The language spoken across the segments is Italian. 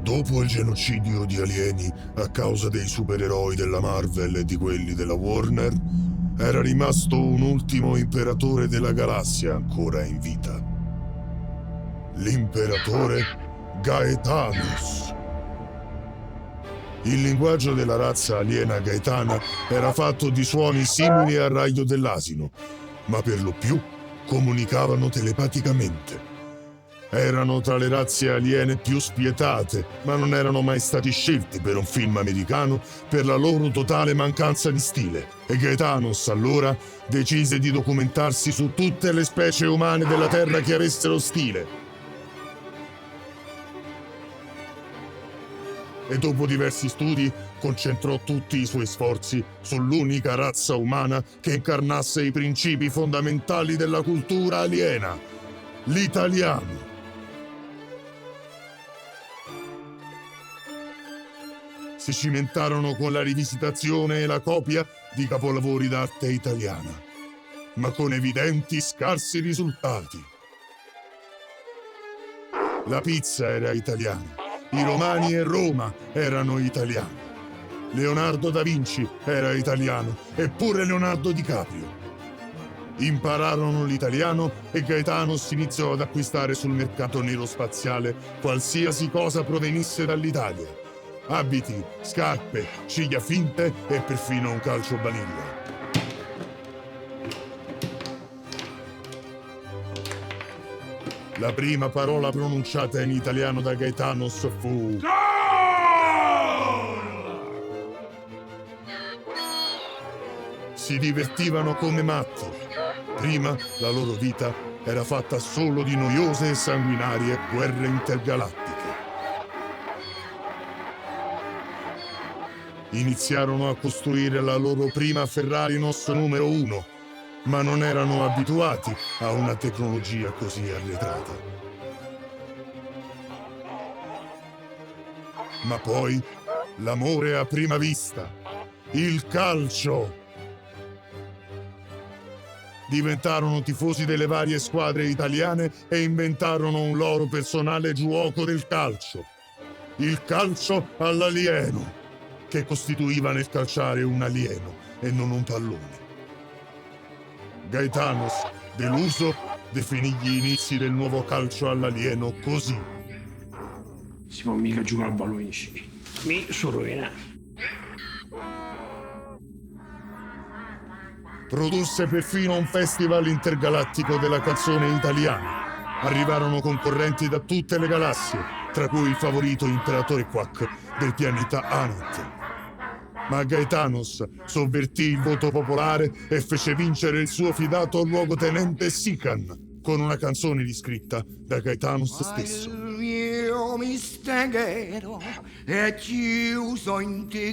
Dopo il genocidio di alieni a causa dei supereroi della Marvel e di quelli della Warner, era rimasto un ultimo imperatore della galassia ancora in vita. L'imperatore Gaetanos. Il linguaggio della razza aliena gaetana era fatto di suoni simili al raglio dell'asino, ma per lo più comunicavano telepaticamente. Erano tra le razze aliene più spietate, ma non erano mai stati scelti per un film americano per la loro totale mancanza di stile. E Gaetanos allora decise di documentarsi su tutte le specie umane della Terra che avessero stile. E dopo diversi studi concentrò tutti i suoi sforzi sull'unica razza umana che incarnasse i principi fondamentali della cultura aliena: l'italiano. Si cimentarono con la rivisitazione e la copia di capolavori d'arte italiana, ma con evidenti scarsi risultati. La pizza era italiana, i romani e Roma erano italiani, Leonardo da Vinci era italiano, eppure Leonardo DiCaprio. Impararono l'italiano e Gaetanos iniziò ad acquistare sul mercato nero spaziale qualsiasi cosa provenisse dall'Italia. Abiti, scarpe, ciglia finte e perfino un calcio balilla. La prima parola pronunciata in italiano da Gaetanos fu... Si divertivano come matti. Prima la loro vita era fatta solo di noiose e sanguinarie guerre intergalattiche. Iniziarono a costruire la loro prima Ferrari Nos numero 1, ma non erano abituati a una tecnologia così arretrata. Ma poi l'amore a prima vista, il calcio. Diventarono tifosi delle varie squadre italiane e inventarono un loro personale gioco del calcio. Il calcio all'alieno, che costituiva nel calciare un alieno e non un pallone. Gaetanos, deluso, definì gli inizi del nuovo calcio all'alieno così. Si può mica giocare a pallone insieme. Mi sono rovinato. Produsse perfino un festival intergalattico della canzone italiana. Arrivarono concorrenti da tutte le galassie, tra cui il favorito imperatore Quack del pianeta Anat. Ma Gaetanos sovvertì il voto popolare e fece vincere il suo fidato luogotenente Sican con una canzone riscritta da Gaetanos stesso. Il mio mistero è chiuso in te.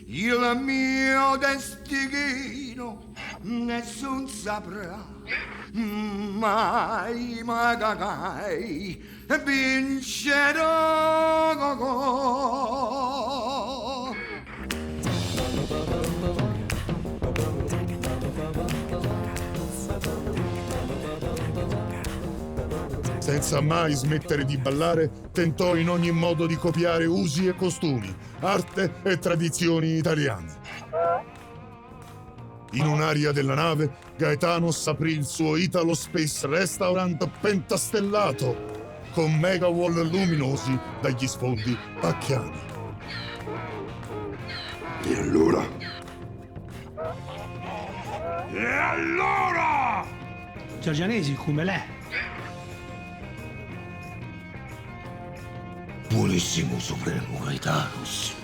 Il mio destino nessun saprà mai, mai vincerò. Senza mai smettere di ballare, tentò in ogni modo di copiare usi e costumi, arte e tradizioni italiane. In un'area della nave, Gaetanos aprì il suo Italo Space Restaurant pentastellato, con mega wall luminosi dagli sfondi pacchiani. E allora? Giorgianesi, come lei? Buonissimo Supremo Gaetanos.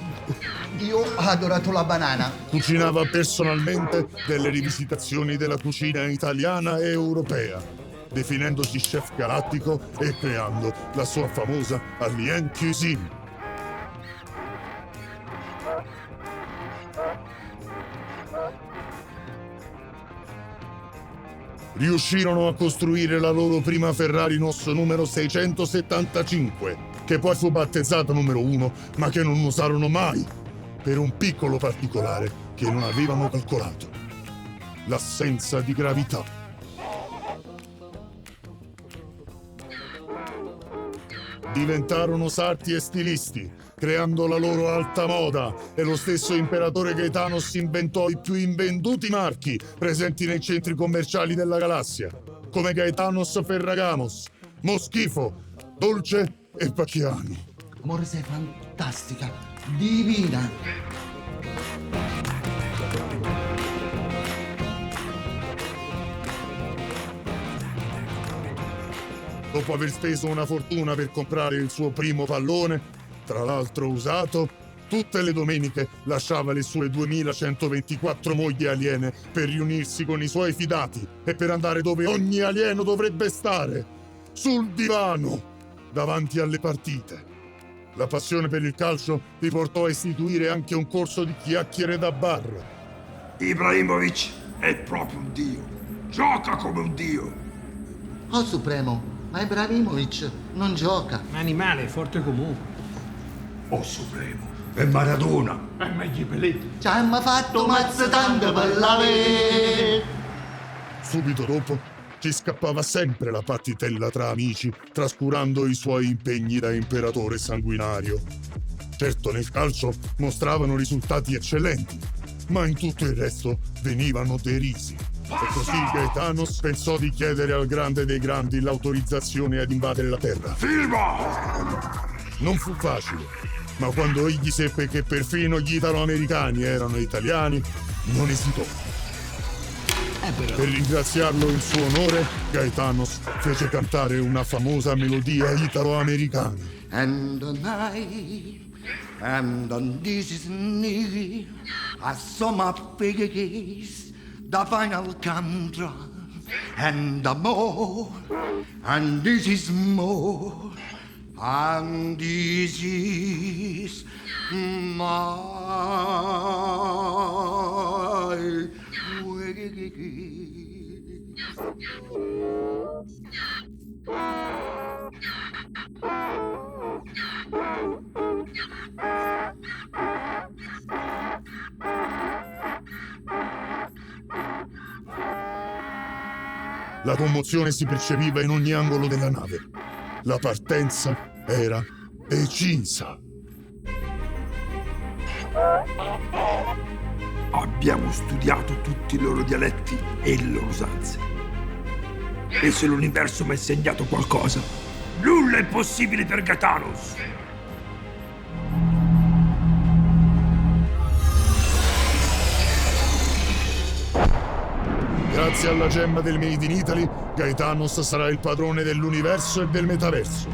Io ho adorato la banana. Cucinava personalmente delle rivisitazioni della cucina italiana e europea, definendosi chef galattico e creando la sua famosa Alien Cuisine. Riuscirono a costruire la loro prima Ferrari Nos numero 675, che poi fu battezzata numero 1, ma che non usarono mai, per un piccolo particolare che non avevano calcolato: l'assenza di gravità. Diventarono sarti e stilisti, creando la loro alta moda, e lo stesso imperatore Gaetanos inventò i più invenduti marchi presenti nei centri commerciali della galassia, come Gaetanos Ferragamos, Moschifo, Dolce e Pacchiano. Amore, sei fantastica, divina. Dopo aver speso una fortuna per comprare il suo primo pallone, tra l'altro usato, tutte le domeniche lasciava le sue 2124 mogli aliene per riunirsi con i suoi fidati e per andare dove ogni alieno dovrebbe stare, sul divano, davanti alle partite. La passione per il calcio li portò a istituire anche un corso di chiacchiere da bar. Ibrahimovic è proprio un dio. Gioca come un dio. Oh Supremo, ma Ibrahimovic non gioca. Animale, forte comunque. Oh Supremo, è Maradona. È meglio Pelé. Ci hanno fatto mazza tanto per la ve. Subito dopo ci scappava sempre la partitella tra amici, trascurando i suoi impegni da imperatore sanguinario. Certo, nel calcio mostravano risultati eccellenti, ma in tutto il resto venivano derisi. E così Gaetanos pensò di chiedere al grande dei grandi l'autorizzazione ad invadere la Terra. Filma! Non fu facile, ma quando egli seppe che perfino gli italo-americani erano italiani, non esitò. Per ringraziarlo in suo onore, Gaetanos fece cantare una famosa melodia italo-americana. And the night, and this is me, I saw my face, the final countdown, and the more, and this is more, and this is my way. La commozione si percepiva in ogni angolo della nave. La partenza era decisa. Abbiamo studiato tutti i loro dialetti e le loro usanze. E se l'universo mi ha insegnato qualcosa, nulla è impossibile per Gaetanos. Grazie alla gemma del Made in Italy, Gaetanos sarà il padrone dell'universo e del metaverso.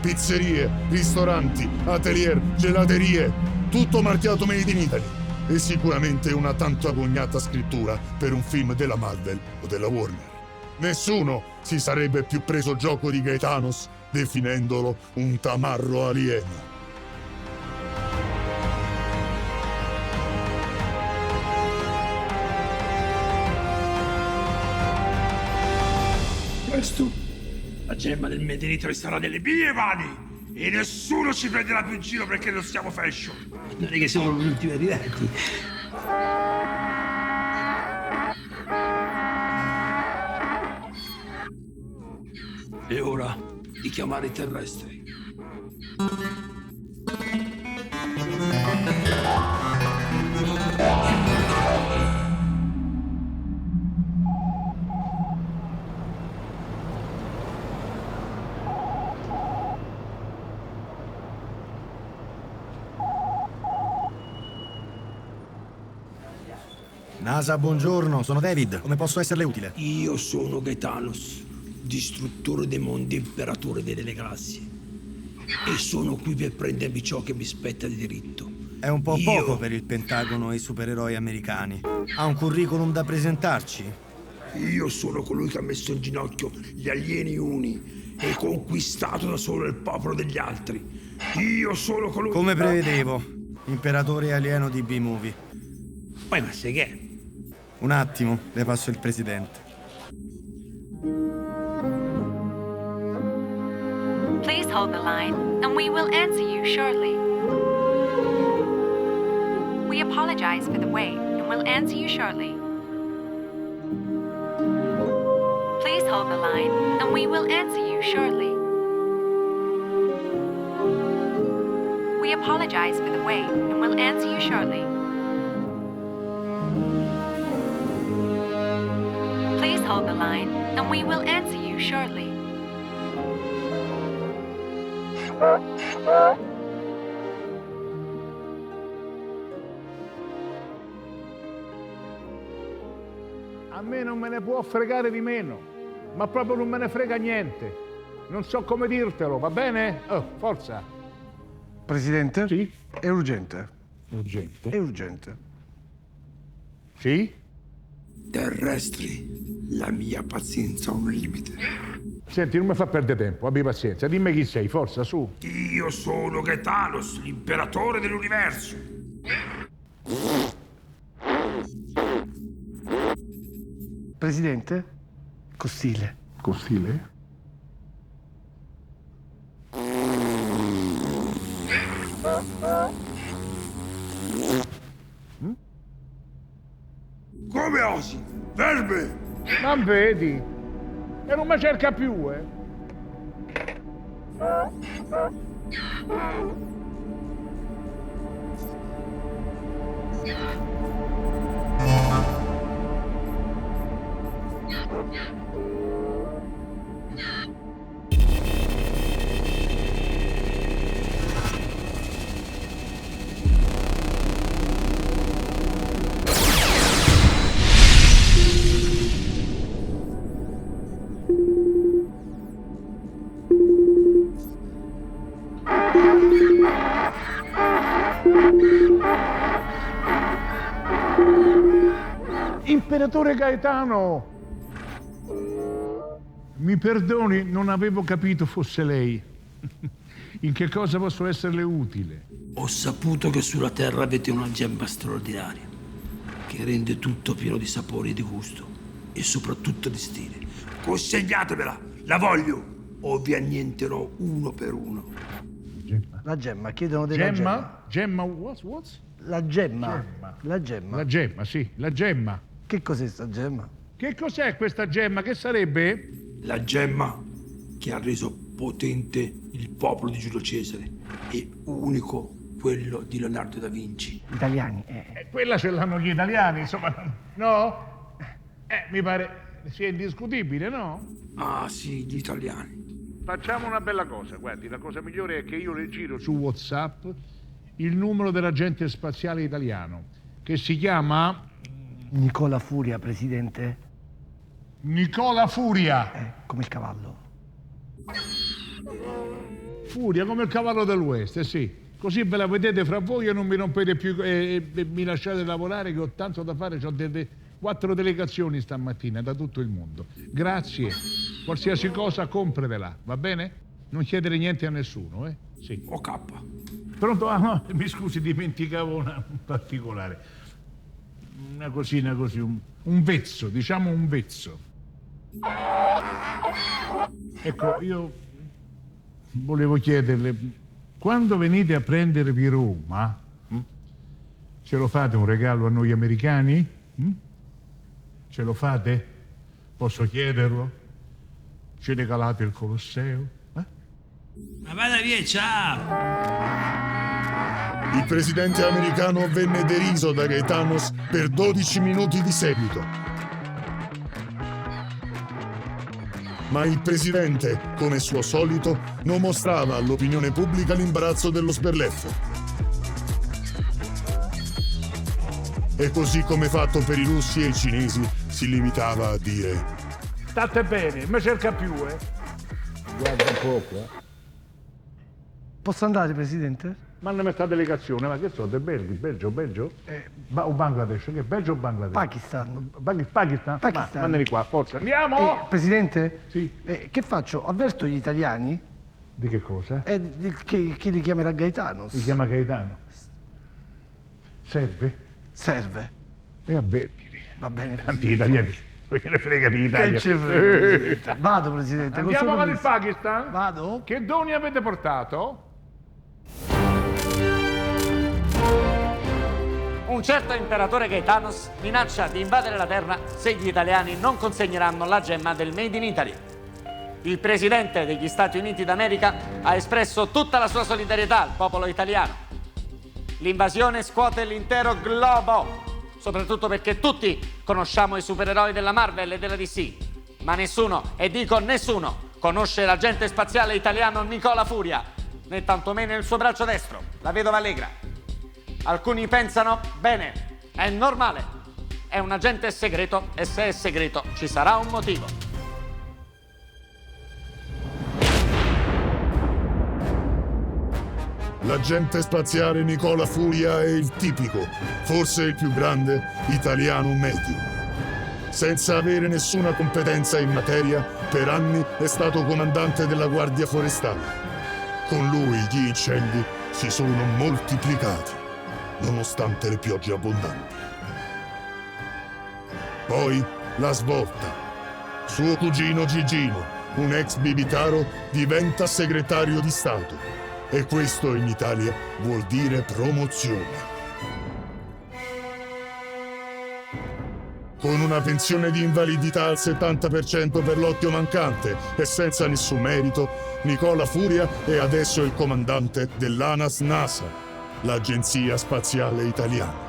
Pizzerie, ristoranti, atelier, gelaterie, tutto marchiato Made in Italy. E sicuramente una tanto agognata scrittura per un film della Marvel o della Warner. Nessuno si sarebbe più preso gioco di Gaetanos, definendolo un tamarro alieno. Presto, la gemma del Made in Italy sarà nelle mie mani e nessuno ci prenderà più in giro perché non siamo fashion. Non è che siamo gli ultimi arrivati. È ora di chiamare i terrestri. NASA, buongiorno, sono David. Come posso esserle utile? Io sono Gaetanos, distruttore dei mondi, imperatore delle galassie. E sono qui per prendermi ciò che mi spetta di diritto. È un po' poco per il Pentagono e i supereroi americani. Ha un curriculum da presentarci? Io sono colui che ha messo in ginocchio gli alieni uni e conquistato da solo il popolo degli altri. Io sono colui... Come prevedevo, imperatore alieno di B-Movie. Poi ma sai che? Un attimo, le passo il presidente. Please hold the line, and we will answer you shortly. We apologize for the wait, and we'll answer you shortly. Please hold the line, and we will answer you shortly. apologize for the wait and will answer you shortly. Please hold the line and we will answer you shortly. A me non me ne può fregare di meno, ma proprio non me ne frega niente. Non so come dirtelo, va bene? Oh, forza. Presidente? Sì? È urgente. Urgente. È urgente. Sì? Terrestri, la mia pazienza ha un limite. Senti, non mi fa perdere tempo, abbi pazienza. Dimmi chi sei, forza, su. Io sono Gaetanos, l'imperatore dell'universo. Presidente? Costile. Costile? Come osi? Verme! Ma vedi? E non mi cerca più, eh? Imperatore Gaetano! Mi perdoni, non avevo capito fosse lei. In che cosa posso esserle utile? Ho saputo che sulla Terra avete una gemma straordinaria, che rende tutto pieno di sapore e di gusto, e soprattutto di stile. Consegnatemela, la voglio, o vi annienterò uno per uno. La gemma, chiedono della gemma. Gemma? What? La gemma. Gemma. La gemma. La gemma, sì, la gemma. Che cos'è sta gemma? Che cos'è questa gemma? Che sarebbe? La gemma che ha reso potente il popolo di Giulio Cesare e unico quello di Leonardo da Vinci. Italiani. Quella ce l'hanno gli italiani, insomma, no? Mi pare sia indiscutibile, no? Ah sì, gli italiani. Facciamo una bella cosa, guardi, la cosa migliore è che io le giro su WhatsApp il numero dell'agente spaziale italiano, che si chiama... Nicola Furia, presidente. Nicola Furia! Come il cavallo. Furia come il cavallo dell'Oest, sì. Così ve la vedete fra voi e non mi rompete più e mi lasciate lavorare, che ho tanto da fare, ho 4 delegazioni stamattina da tutto il mondo. Grazie. Qualsiasi cosa comprevela, va bene? Non chiedere niente a nessuno, eh? Sì. OK. Pronto? Ah, no, mi scusi, dimenticavo un particolare. Una cosina così, un vezzo, diciamo un vezzo. Ecco, io volevo chiederle, quando venite a prendervi Roma, ce lo fate un regalo a noi americani? Ce lo fate? Posso chiederlo? Ci regalate il Colosseo? Ma vada via, ciao! Il presidente americano venne deriso da Gaetanos per 12 minuti di seguito. Ma il presidente, come suo solito, non mostrava all'opinione pubblica l'imbarazzo dello sberleffo. E così come fatto per i russi e i cinesi, si limitava a dire: State bene, mi cerca più, eh? Guarda un poco, Posso andare, presidente? Mandami questa delegazione, ma che so, del Belgio? O Bangladesh, che Belgio o Bangladesh? Pakistan. Pakistan? Pakistan. Mandami qua, forza, andiamo! Presidente? Sì. Che faccio? Avverto gli italiani? Di che cosa? Chi li chiamerà Gaetanos? Si chiama Gaetano. Serve? Serve. E avvertili. Va bene, Tanti italiani, non gliene frega di Italia. Che ci frega. Vado, presidente. Andiamo con il Pakistan? Vado? Che doni avete portato? Un certo imperatore Gaetanos minaccia di invadere la terra se gli italiani non consegneranno la gemma del Made in Italy. Il presidente degli Stati Uniti d'America ha espresso tutta la sua solidarietà al popolo italiano L'invasione scuote l'intero globo, soprattutto perché tutti conosciamo i supereroi della Marvel e della DC, ma nessuno, e dico nessuno, conosce l'agente spaziale italiano Nicola Furia, né tantomeno il suo braccio destro, la vedova Allegra. Alcuni pensano, bene, è normale, è un agente segreto e se è segreto ci sarà un motivo. L'agente spaziale Nicola Furia è il tipico, forse il più grande, italiano medio. Senza avere nessuna competenza in materia, per anni è stato comandante della Guardia Forestale. Con lui gli incendi si sono moltiplicati, nonostante le piogge abbondanti. Poi la svolta. Suo cugino Gigino, un ex bibitaro, diventa segretario di Stato. E questo in Italia vuol dire promozione. Con una pensione di invalidità al 70% per l'occhio mancante e senza nessun merito, Nicola Furia è adesso il comandante dell'ANAS NASA, l'Agenzia Spaziale Italiana.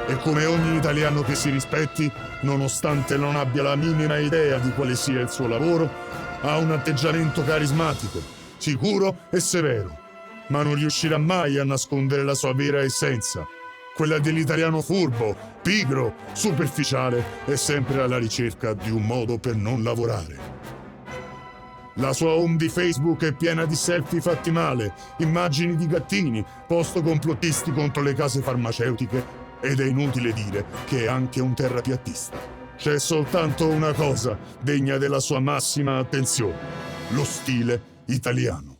E come ogni italiano che si rispetti, nonostante non abbia la minima idea di quale sia il suo lavoro, ha un atteggiamento carismatico, sicuro e severo, ma non riuscirà mai a nascondere la sua vera essenza, quella dell'italiano furbo, pigro, superficiale e sempre alla ricerca di un modo per non lavorare. La sua home di Facebook è piena di selfie fatti male, immagini di gattini, post complottisti contro le case farmaceutiche. Ed è inutile dire che è anche un terrapiattista. C'è soltanto una cosa degna della sua massima attenzione: lo stile italiano.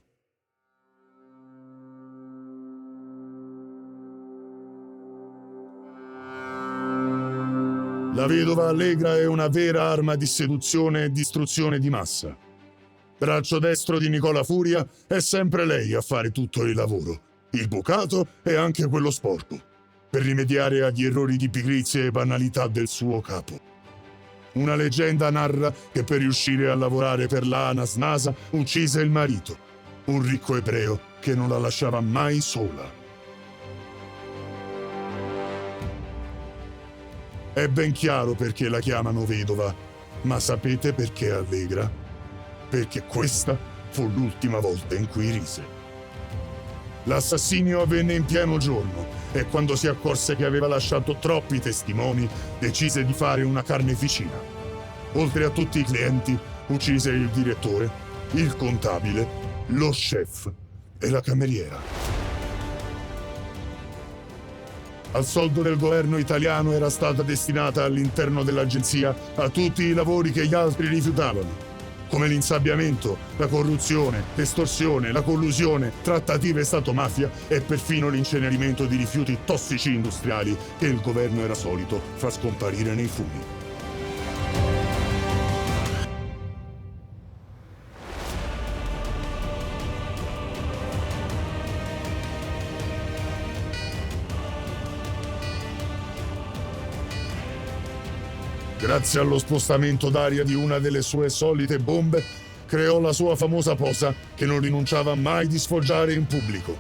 La vedova Allegra è una vera arma di seduzione e distruzione di massa. Braccio destro di Nicola Furia è sempre lei a fare tutto il lavoro, il bucato e anche quello sporco, per rimediare agli errori di pigrizia e banalità del suo capo. Una leggenda narra che per riuscire a lavorare per la ANAS NASA uccise il marito, un ricco ebreo che non la lasciava mai sola. È ben chiaro perché la chiamano vedova, ma sapete perché allegra? Perché questa fu l'ultima volta in cui rise. L'assassinio avvenne in pieno giorno e quando si accorse che aveva lasciato troppi testimoni, decise di fare una carneficina. Oltre a tutti i clienti, uccise il direttore, il contabile, lo chef e la cameriera. Al soldo del governo italiano era stata destinata all'interno dell'agenzia a tutti i lavori che gli altri rifiutavano, come l'insabbiamento, la corruzione, l'estorsione, la collusione, trattative Stato-mafia e perfino l'incenerimento di rifiuti tossici industriali che il governo era solito far scomparire nei fumi. Grazie allo spostamento d'aria di una delle sue solite bombe, creò la sua famosa posa che non rinunciava mai di sfoggiare in pubblico.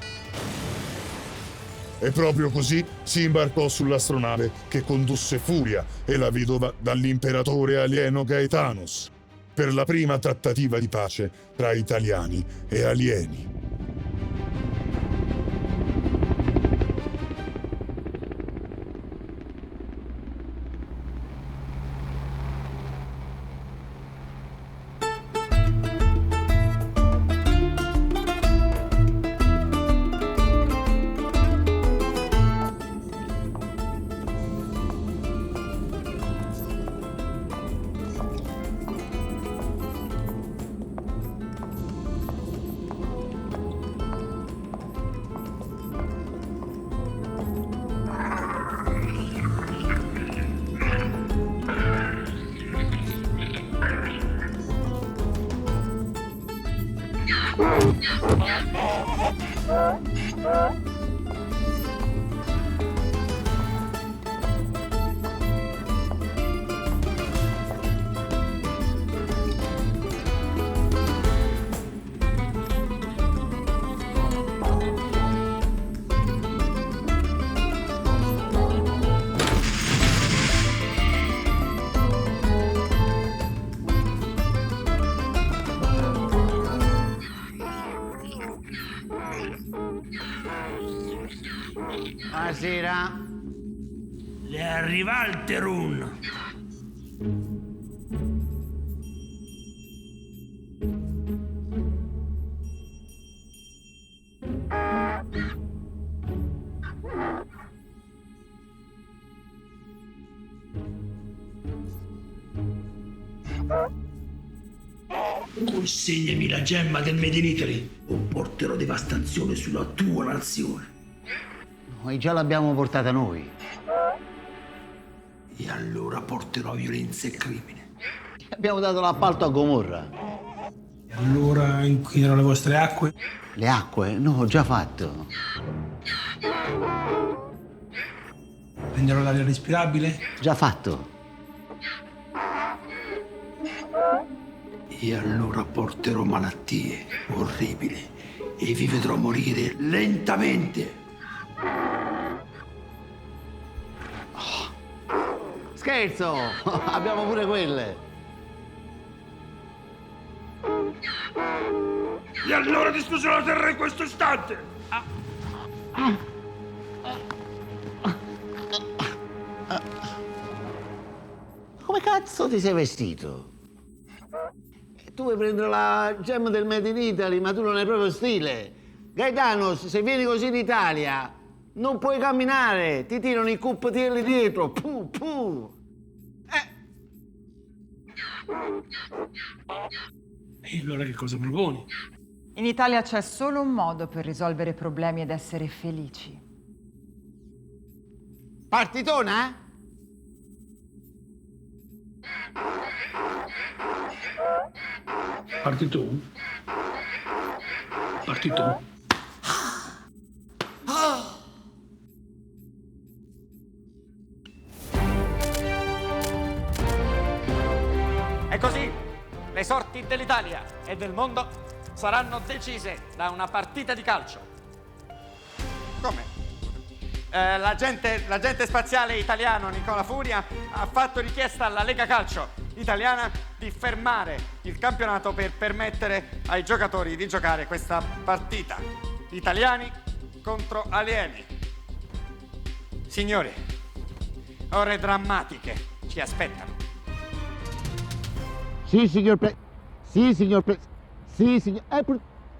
E proprio così si imbarcò sull'astronave che condusse Furia e la vedova dall'imperatore alieno Gaetanos per la prima trattativa di pace tra italiani e alieni. Buonasera. Le arriva il terun. Consegnami la gemma del Made in Italy o porterò devastazione sulla tua nazione. Noi già l'abbiamo portata noi. E allora porterò violenza e crimine. Abbiamo dato l'appalto a Gomorra. E allora inquinerò le vostre acque? Le acque? No, ho già fatto. Prenderò l'aria respirabile? Già fatto. E allora porterò malattie orribili e vi vedrò morire lentamente. Scherzo! Abbiamo pure quelle. E allora distruggerò la terra in questo istante! Come cazzo ti sei vestito? Tu vuoi prendere la gemma del Made in Italy, ma tu non hai proprio stile. Gaetanos, se vieni così in Italia, non puoi camminare. Ti tirano i cuppatielli dietro. Puh, puh. E allora che cosa proponi? In Italia c'è solo un modo per risolvere problemi ed essere felici. Partitona? Parti tu? Parti tu? E così le sorti dell'Italia e del mondo saranno decise da una partita di calcio. Come? L'agente spaziale italiano Nicola Furia ha fatto richiesta alla Lega Calcio italiana di fermare il campionato per permettere ai giocatori di giocare questa partita. Italiani contro alieni. Signori, ore drammatiche ci aspettano. Sì, signor Sì, signor Sì, signor...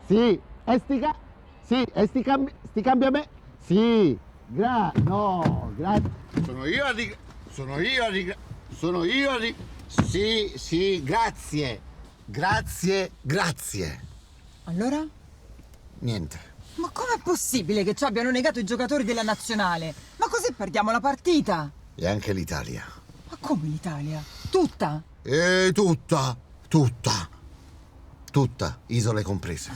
Sì, sti cambiamenti... Sì, no, grazie. Sono io a Sì, grazie. Grazie. Allora? Niente. Ma com'è possibile che ci abbiano negato i giocatori della nazionale? Ma così perdiamo la partita? E anche l'Italia. Ma come l'Italia? Tutta? Tutta, isole comprese.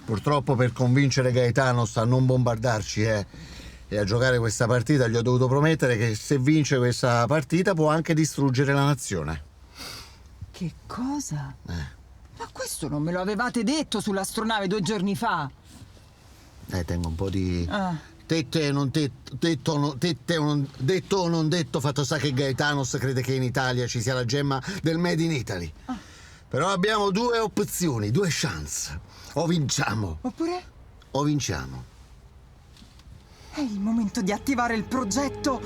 Purtroppo per convincere Gaetanos a non bombardarci e a giocare questa partita gli ho dovuto promettere che se vince questa partita può anche distruggere la nazione. Che cosa? Ma questo non me lo avevate detto sull'astronave 2 giorni fa. Tengo un po' di... Detto o non detto, fatto sta che Gaetanos crede che in Italia ci sia la gemma del Made in Italy. Però abbiamo 2 opzioni, 2 chance. O vinciamo. Oppure? O vinciamo. È il momento di attivare il progetto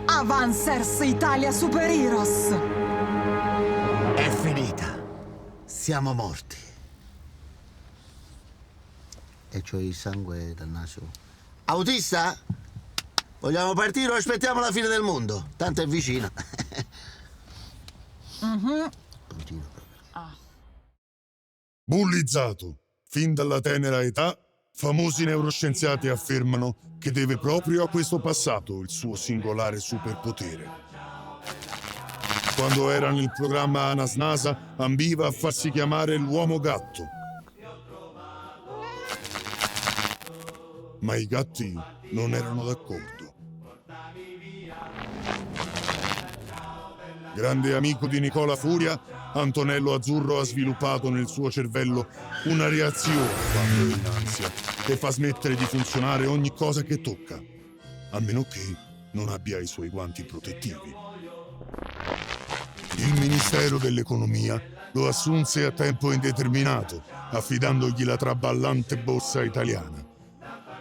Avancers Italia Super Heroes. È finita. Siamo morti. E c'ho il sangue dal naso. Autista? Vogliamo partire o aspettiamo la fine del mondo? Tanto è vicina. Continuo proprio. Bullizzato fin dalla tenera età, famosi neuroscienziati affermano che deve proprio a questo passato il suo singolare superpotere. Quando era nel programma ANAS-NASA, ambiva a farsi chiamare l'uomo gatto. Ma i gatti non erano d'accordo. Grande amico di Nicola Furia, Antonello Azzurro ha sviluppato nel suo cervello una reazione quando è in ansia che fa smettere di funzionare ogni cosa che tocca, a meno che non abbia i suoi guanti protettivi. Il Ministero dell'Economia lo assunse a tempo indeterminato, affidandogli la traballante borsa italiana.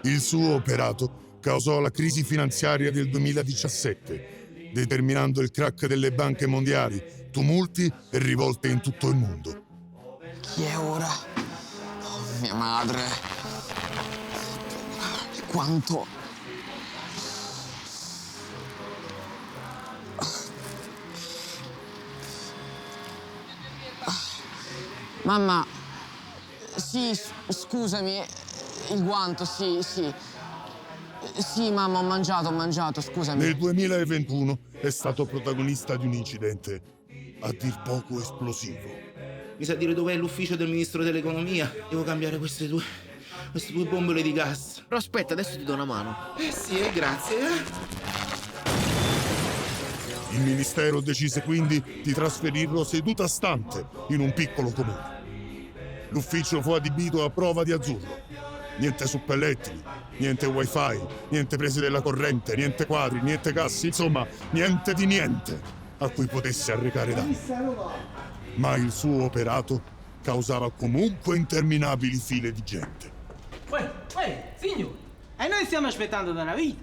Il suo operato causò la crisi finanziaria del 2017, determinando il crack delle banche mondiali, tumulti e rivolte in tutto il mondo. Chi è ora? Oh, mia madre. Quanto... Mamma, sì, scusami, il guanto, sì. Sì, mamma, ho mangiato, scusami. Nel 2021 è stato protagonista di un incidente a dir poco esplosivo. Mi sa dire dov'è l'ufficio del ministro dell'economia? Devo cambiare queste due bombole di gas. Però aspetta, adesso ti do una mano. Sì, grazie. Il ministero decise quindi di trasferirlo seduta stante in un piccolo comune. L'ufficio fu adibito a prova di azzurro. Niente suppellettili, niente wifi, niente prese della corrente, niente quadri, niente cassi, insomma, niente di niente a cui potesse arrecare danni. Ma il suo operato causava comunque interminabili file di gente. Signore, e noi stiamo aspettando da una vita.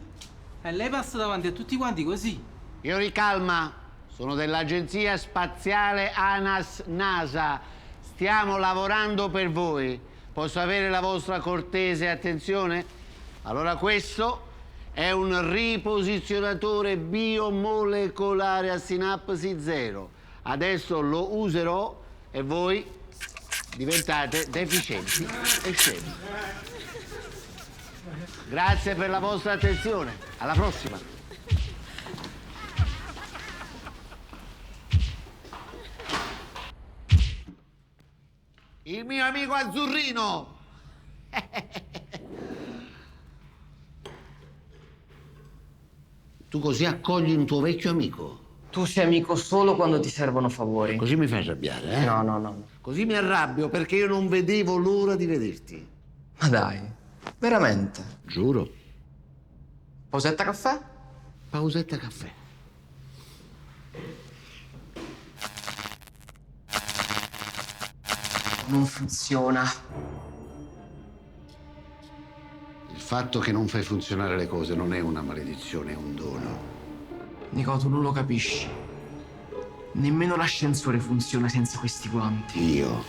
E lei passa davanti a tutti quanti così. Signori, calma. Sono dell'agenzia spaziale ANAS-NASA. Stiamo lavorando per voi. Posso avere la vostra cortese attenzione? Allora, questo è un riposizionatore biomolecolare a sinapsi zero. Adesso lo userò e voi diventate deficienti e scemi. Grazie per la vostra attenzione. Alla prossima. Il mio amico azzurrino! Tu così accogli un tuo vecchio amico? Tu sei amico solo quando ti servono favori. Così mi fai arrabbiare, eh? No. Così mi arrabbio perché io non vedevo l'ora di vederti. Ma dai, veramente? Giuro. Pausetta caffè? Pausetta caffè. Non funziona. Il fatto che non fai funzionare le cose non è una maledizione, è un dono. Nico, tu non lo capisci. Nemmeno l'ascensore funziona senza questi guanti. Io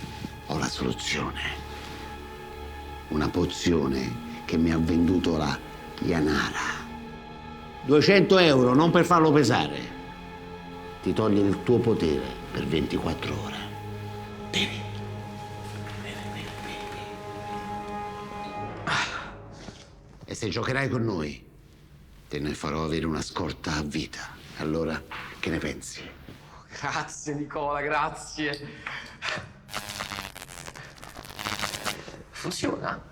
ho la soluzione. Una pozione che mi ha venduto la Yanara. 200 euro, non per farlo pesare. Ti toglie il tuo potere per 24 ore. Bevi. E se giocherai con noi, te ne farò avere una scorta a vita. Allora, che ne pensi? Grazie, Nicola, grazie. Funziona?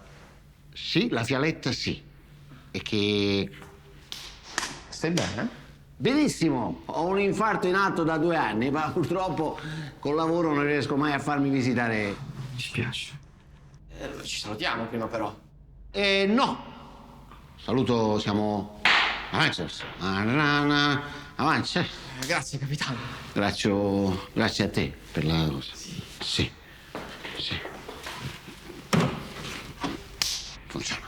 Sì, la fialetta sì. E che... Stai bene? Benissimo. Ho un infarto in atto da 2 anni, ma purtroppo col lavoro non riesco mai a farmi visitare. Mi spiace. Ci salutiamo prima, però. No. Saluto, siamo... Avanti. Grazie, capitano. Grazie a te per la cosa. Sì. Funziona.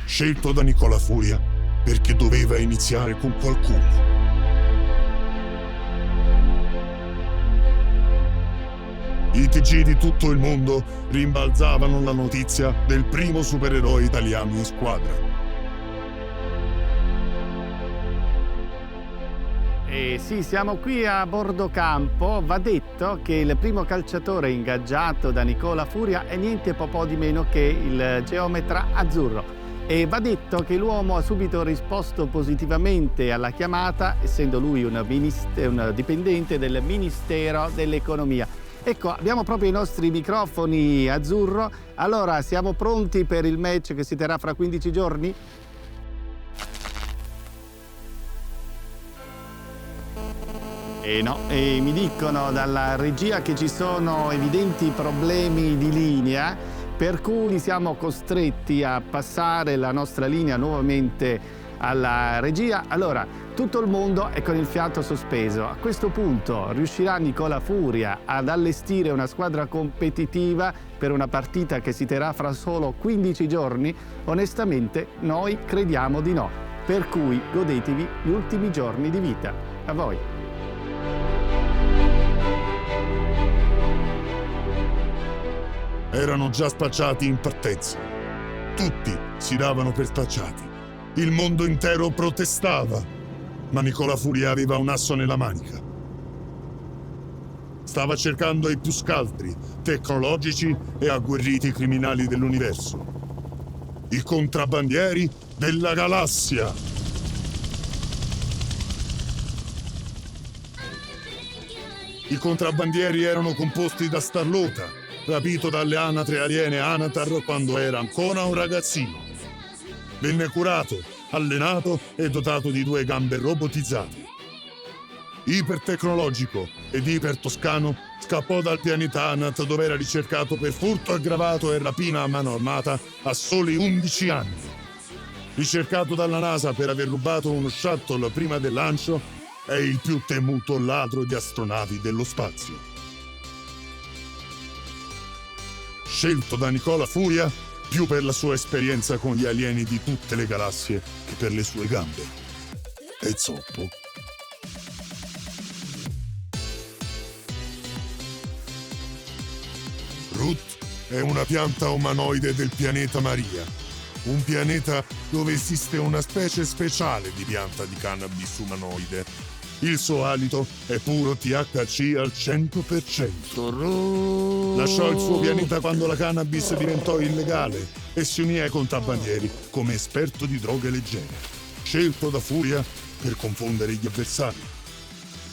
Scelto da Nicola Furia perché doveva iniziare con qualcuno. I TG di tutto il mondo rimbalzavano la notizia del primo supereroe italiano in squadra. Sì, siamo qui a bordo campo. Va detto che il primo calciatore ingaggiato da Nicola Furia è niente po' di meno che il geometra azzurro. E va detto che l'uomo ha subito risposto positivamente alla chiamata, essendo lui un dipendente del Ministero dell'Economia. Ecco, abbiamo proprio i nostri microfoni azzurro. Allora, siamo pronti per il match che si terrà fra 15 giorni? No, e mi dicono dalla regia che ci sono evidenti problemi di linea, per cui siamo costretti a passare la nostra linea nuovamente alla regia. Allora, tutto il mondo è con il fiato sospeso. A questo punto riuscirà Nicola Furia ad allestire una squadra competitiva per una partita che si terrà fra solo 15 giorni? Onestamente noi crediamo di no. Per cui godetevi gli ultimi giorni di vita. A voi. Erano già spacciati in partenza. Tutti si davano per spacciati. Il mondo intero protestava. Ma Nicola Furia aveva un asso nella manica. Stava cercando i più scaltri, tecnologici e agguerriti criminali dell'universo. I contrabbandieri della galassia. I contrabbandieri erano composti da Starlota, rapito dalle anatre aliene Anatar quando era ancora un ragazzino. Venne curato, allenato e dotato di 2 gambe robotizzate. Ipertecnologico ed ipertoscano, scappò dal pianeta Anat dove era ricercato per furto aggravato e rapina a mano armata a soli 11 anni. Ricercato dalla NASA per aver rubato uno shuttle prima del lancio, è il più temuto ladro di astronavi dello spazio. Scelto da Nicola Furia più per la sua esperienza con gli alieni di tutte le galassie che per le sue gambe. E zoppo. Ruth è una pianta umanoide del pianeta Maria, un pianeta dove esiste una specie speciale di pianta di cannabis umanoide. Il suo alito è puro THC al 100%. Lasciò il suo pianeta quando la cannabis diventò illegale e si unì ai contrabbandieri come esperto di droghe leggere, scelto da Furia per confondere gli avversari.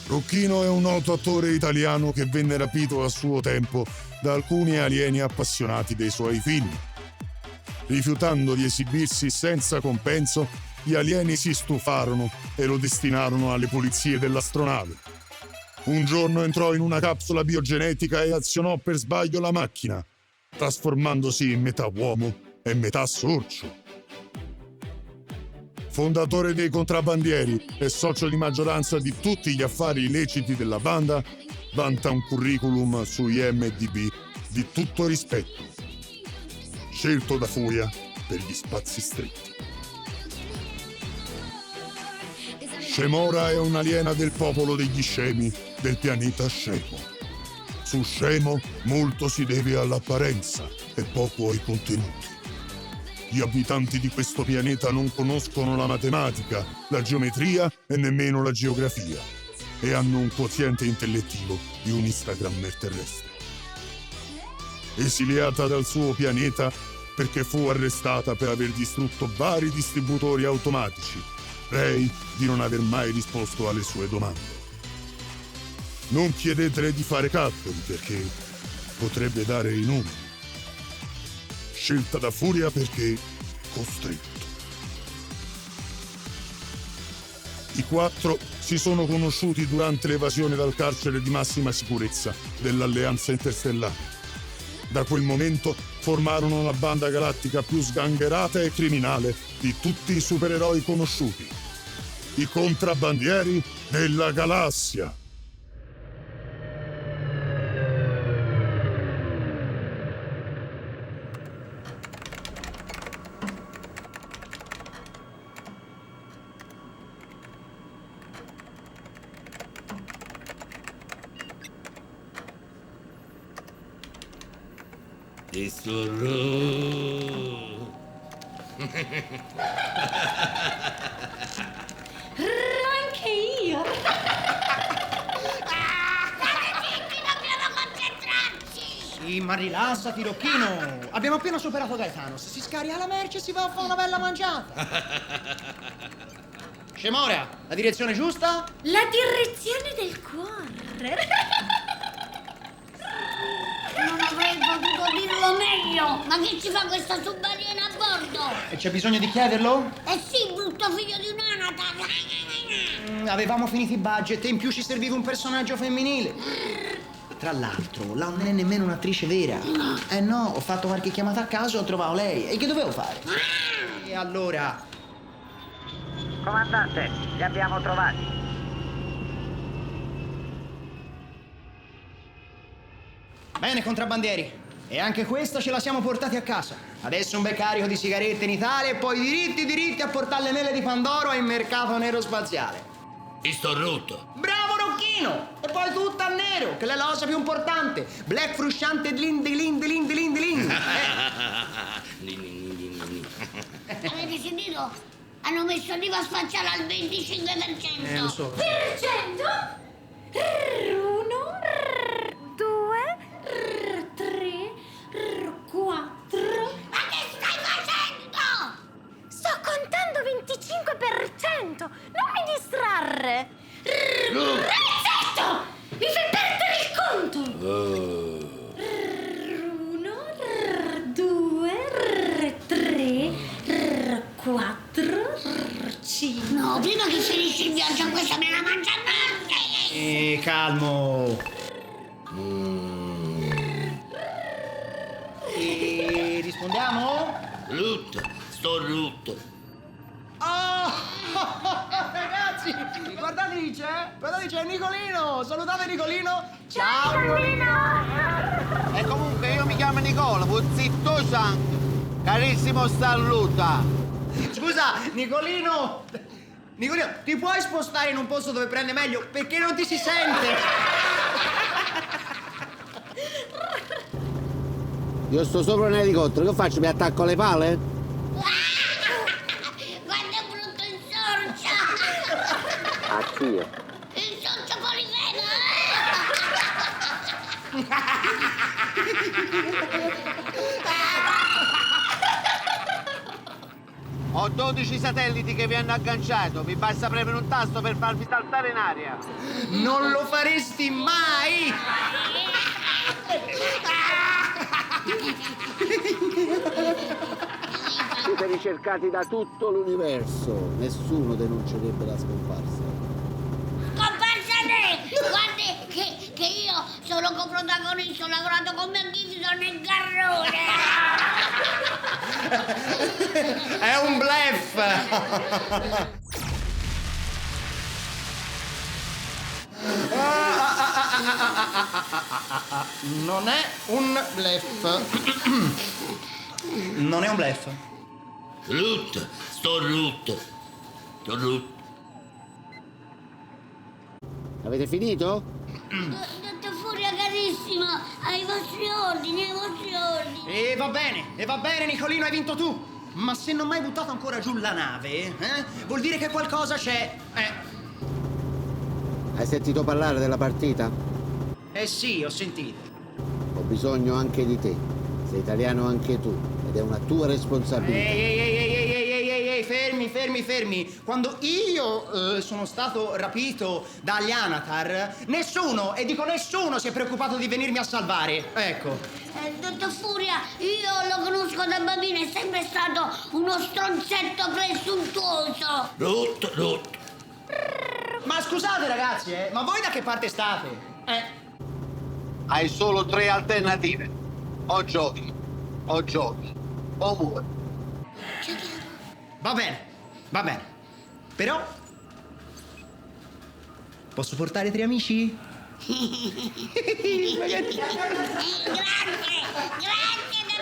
Rocchino è un noto attore italiano che venne rapito a suo tempo da alcuni alieni appassionati dei suoi film. Rifiutando di esibirsi senza compenso, gli alieni si stufarono e lo destinarono alle pulizie dell'astronave. Un giorno entrò in una capsula biogenetica e azionò per sbaglio la macchina, trasformandosi in metà uomo e metà sorcio. Fondatore dei contrabbandieri e socio di maggioranza di tutti gli affari illeciti della banda, vanta un curriculum su IMDb di tutto rispetto. Scelto da Furia per gli spazi stretti. Scemora è un'aliena del popolo degli scemi del pianeta Scemo. Su Scemo molto si deve all'apparenza e poco ai contenuti. Gli abitanti di questo pianeta non conoscono la matematica, la geometria e nemmeno la geografia e hanno un quoziente intellettivo di un Instagrammer terrestre. Esiliata dal suo pianeta perché fu arrestata per aver distrutto vari distributori automatici, rei di non aver mai risposto alle sue domande. Non chiedetele di fare calcoli perché potrebbe dare i numeri. Scelta da Furia perché costretto. I 4 si sono conosciuti durante l'evasione dal carcere di massima sicurezza dell'Alleanza Interstellare. Da quel momento formarono la banda galattica più sgangherata e criminale di tutti i supereroi conosciuti. I contrabbandieri della galassia. Anche io. Sì, ma rilassati, Rocchino. Abbiamo appena superato Gaetanos. Si scarica la merce e si va a fare una bella mangiata. Scemora, la direzione giusta? La direzione del cuore. Non avrei potuto dirlo meglio! Ma che ci fa questa submarina a bordo? E c'è bisogno di chiederlo? Eh sì, brutto figlio di un'anata! Avevamo finito i budget e in più ci serviva un personaggio femminile. Tra l'altro, là non è nemmeno un'attrice vera. Eh no, ho fatto qualche chiamata a caso e ho trovato lei. E che dovevo fare? E allora? Comandante, li abbiamo trovati. Bene, contrabbandieri. E anche questa ce la siamo portati a casa. Adesso un bel carico di sigarette in Italia e poi diritti a portare le mele di Pandoro in mercato nero spaziale. E sto rotto. Bravo Rocchino! E poi tutta a nero, che è la cosa più importante. Black frusciante dlin. Avete sentito? Hanno messo l'IVA spaziale al 25%. Lo so. Per cento? 1, 2, 3, 4. Ma che stai facendo? Sto contando 25%! Non mi distrarre! Zitto! Mi fai perdere il conto! 1, 2, 3, 4, 5. No, prima che finisci il viaggio, questa me la mangia a morte! Calmo. E rispondiamo? Rutto, sto rutto. Oh! Ragazzi, guardate c'è Nicolino! Salutate Nicolino! Ciao Nicolino! E comunque io mi chiamo Nicola, Puzzitto Santo. Carissimo saluta! Scusa, Nicolino, ti puoi spostare in un posto dove prende meglio? Perché non ti si sente? Io sto sopra un elicottero, che faccio? Mi attacco alle pale? Guarda brutto il sorcio! A chi? Il sorcio polifemo! Ho 12 satelliti che vi hanno agganciato, mi basta premere un tasto per farvi saltare in aria. Non lo faresti mai! Siete ricercati da tutto l'universo, nessuno denuncerebbe la scomparsa. Scomparsa te! Guardi che io sono coprotagonista, ho lavorato con Magnifico nel Garrone! È un bluff! Non è un bluff. Non è un bluff. Rutto, sto rutto. Avete finito? Dottor Furia carissima, ai vostri ordini. E va bene Nicolino, hai vinto tu. Ma se non mi hai buttato ancora giù la nave, vuol dire che qualcosa c'è. Hai sentito parlare della partita? Eh sì, ho sentito. Ho bisogno anche di te. Sei italiano anche tu ed è una tua responsabilità. Ehi, fermi. Quando io sono stato rapito dagli Anatar, nessuno, e dico nessuno, si è preoccupato di venirmi a salvare. Ecco. Dottor Furia, io lo conosco da bambino, è sempre stato uno stronzetto presuntuoso. Rutto. Ma scusate ragazzi, ma voi da che parte state? Hai solo 3 alternative. O giochi, o muori. Va bene. Però posso portare 3 amici? Grazie,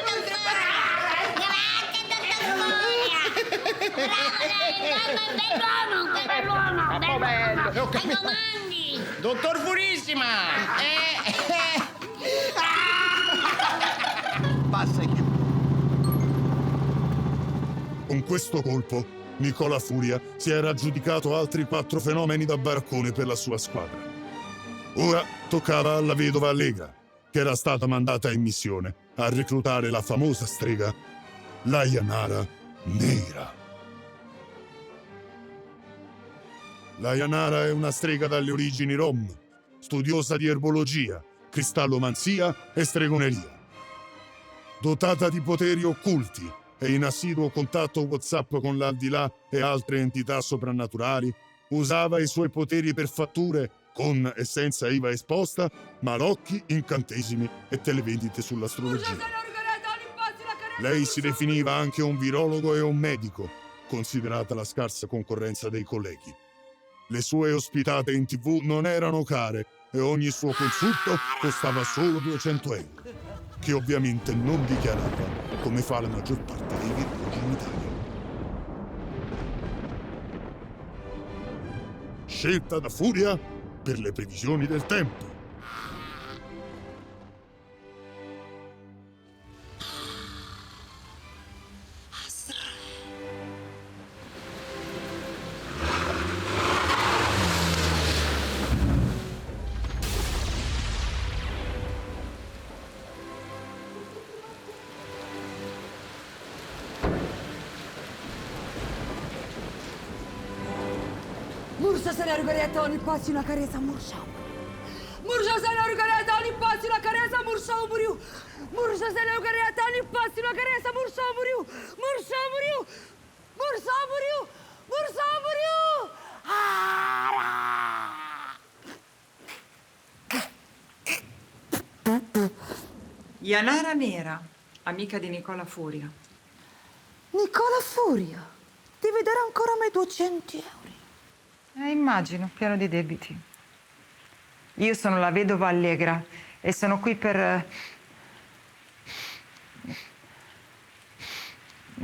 dottor Furia. Bell'uomo. Ai comandi. Dottor Furissima. Passa e chiude. Con questo colpo, Nicola Furia si era aggiudicato altri 4 fenomeni da baraccone per la sua squadra. Ora toccava alla vedova Allegra, che era stata mandata in missione a reclutare la famosa strega Layanara Nera. Layanara è una strega dalle origini rom, studiosa di erbologia, cristallomanzia e stregoneria. Dotata di poteri occulti e in assiduo contatto WhatsApp con l'aldilà e altre entità soprannaturali, usava i suoi poteri per fatture con e senza IVA esposta, malocchi, incantesimi e televendite sull'astrologia. Lei si definiva anche un virologo e un medico, considerata la scarsa concorrenza dei colleghi. Le sue ospitate in TV non erano care e ogni suo consulto costava solo 200 euro. che ovviamente non dichiarava, come fa la maggior parte dei virologi in Italia. Scelta da Furia per le previsioni del tempo. Mursa sana rugareta oni pasi na careza mursa. Mursa sana rugareta oni pasi na careza mursa muriu. Mursa sana rugareta oni pasi na careza mursa muriu. Mursa muriu. Mursa muriu. Mursa muriu. Yanara Nera, amica di Nicola Furia. Nicola Furia, devi dare ancora a me 200 euro. Immagino, pieno di debiti. Io sono la vedova Allegra e sono qui per...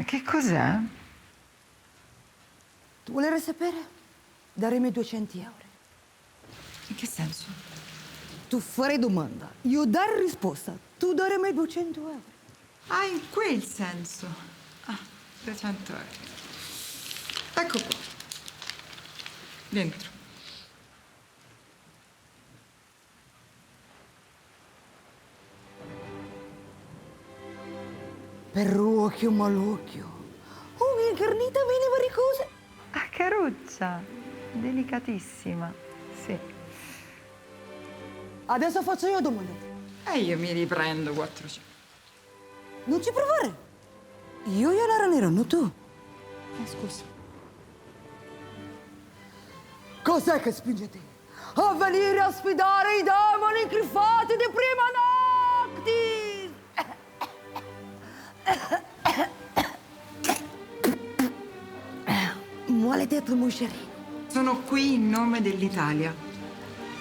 Che cos'è? Tu volevi sapere? Daremi 200 euro. In che senso? Tu fare domanda, io dare risposta, tu daremi 200 euro. Ah, in quel senso. Ah, 200 euro. Ecco qua. Dentro. Per occhio malocchio. Oh, mia carnita, viene varicose. Ah, caruccia. Delicatissima. Sì. Adesso faccio io domanda. E io mi riprendo 400. Non ci provare. Io Yanara Nera, non tu. Scusa. Cos'è che spinge te a venire a sfidare i demoni incriffati di prima noctis? Maledetto moscerino. Sono qui in nome dell'Italia,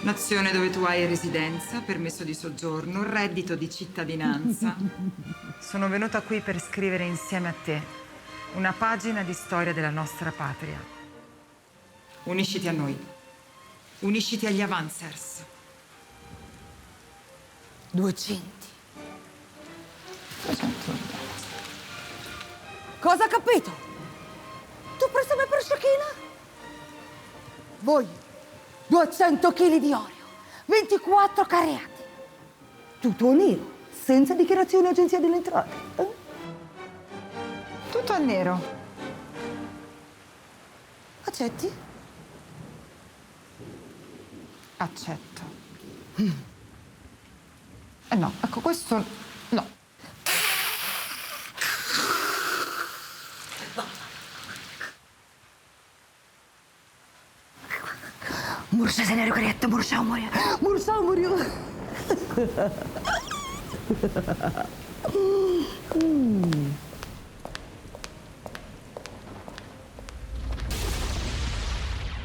nazione dove tu hai residenza, permesso di soggiorno, reddito di cittadinanza. Sono venuta qui per scrivere insieme a te una pagina di storia della nostra patria. Unisciti a noi. Unisciti agli Avancers. 200. Cosa ha capito? Tu prestami per sciocchina? Voglio 200 kg di olio, 24 carreati. Tutto nero, senza dichiarazione agenzia delle entrate. Tutto a nero. Accetti? Accetto. No, ecco questo no. Mursa se ne ricorretta, Mursa muore. Mursa muore.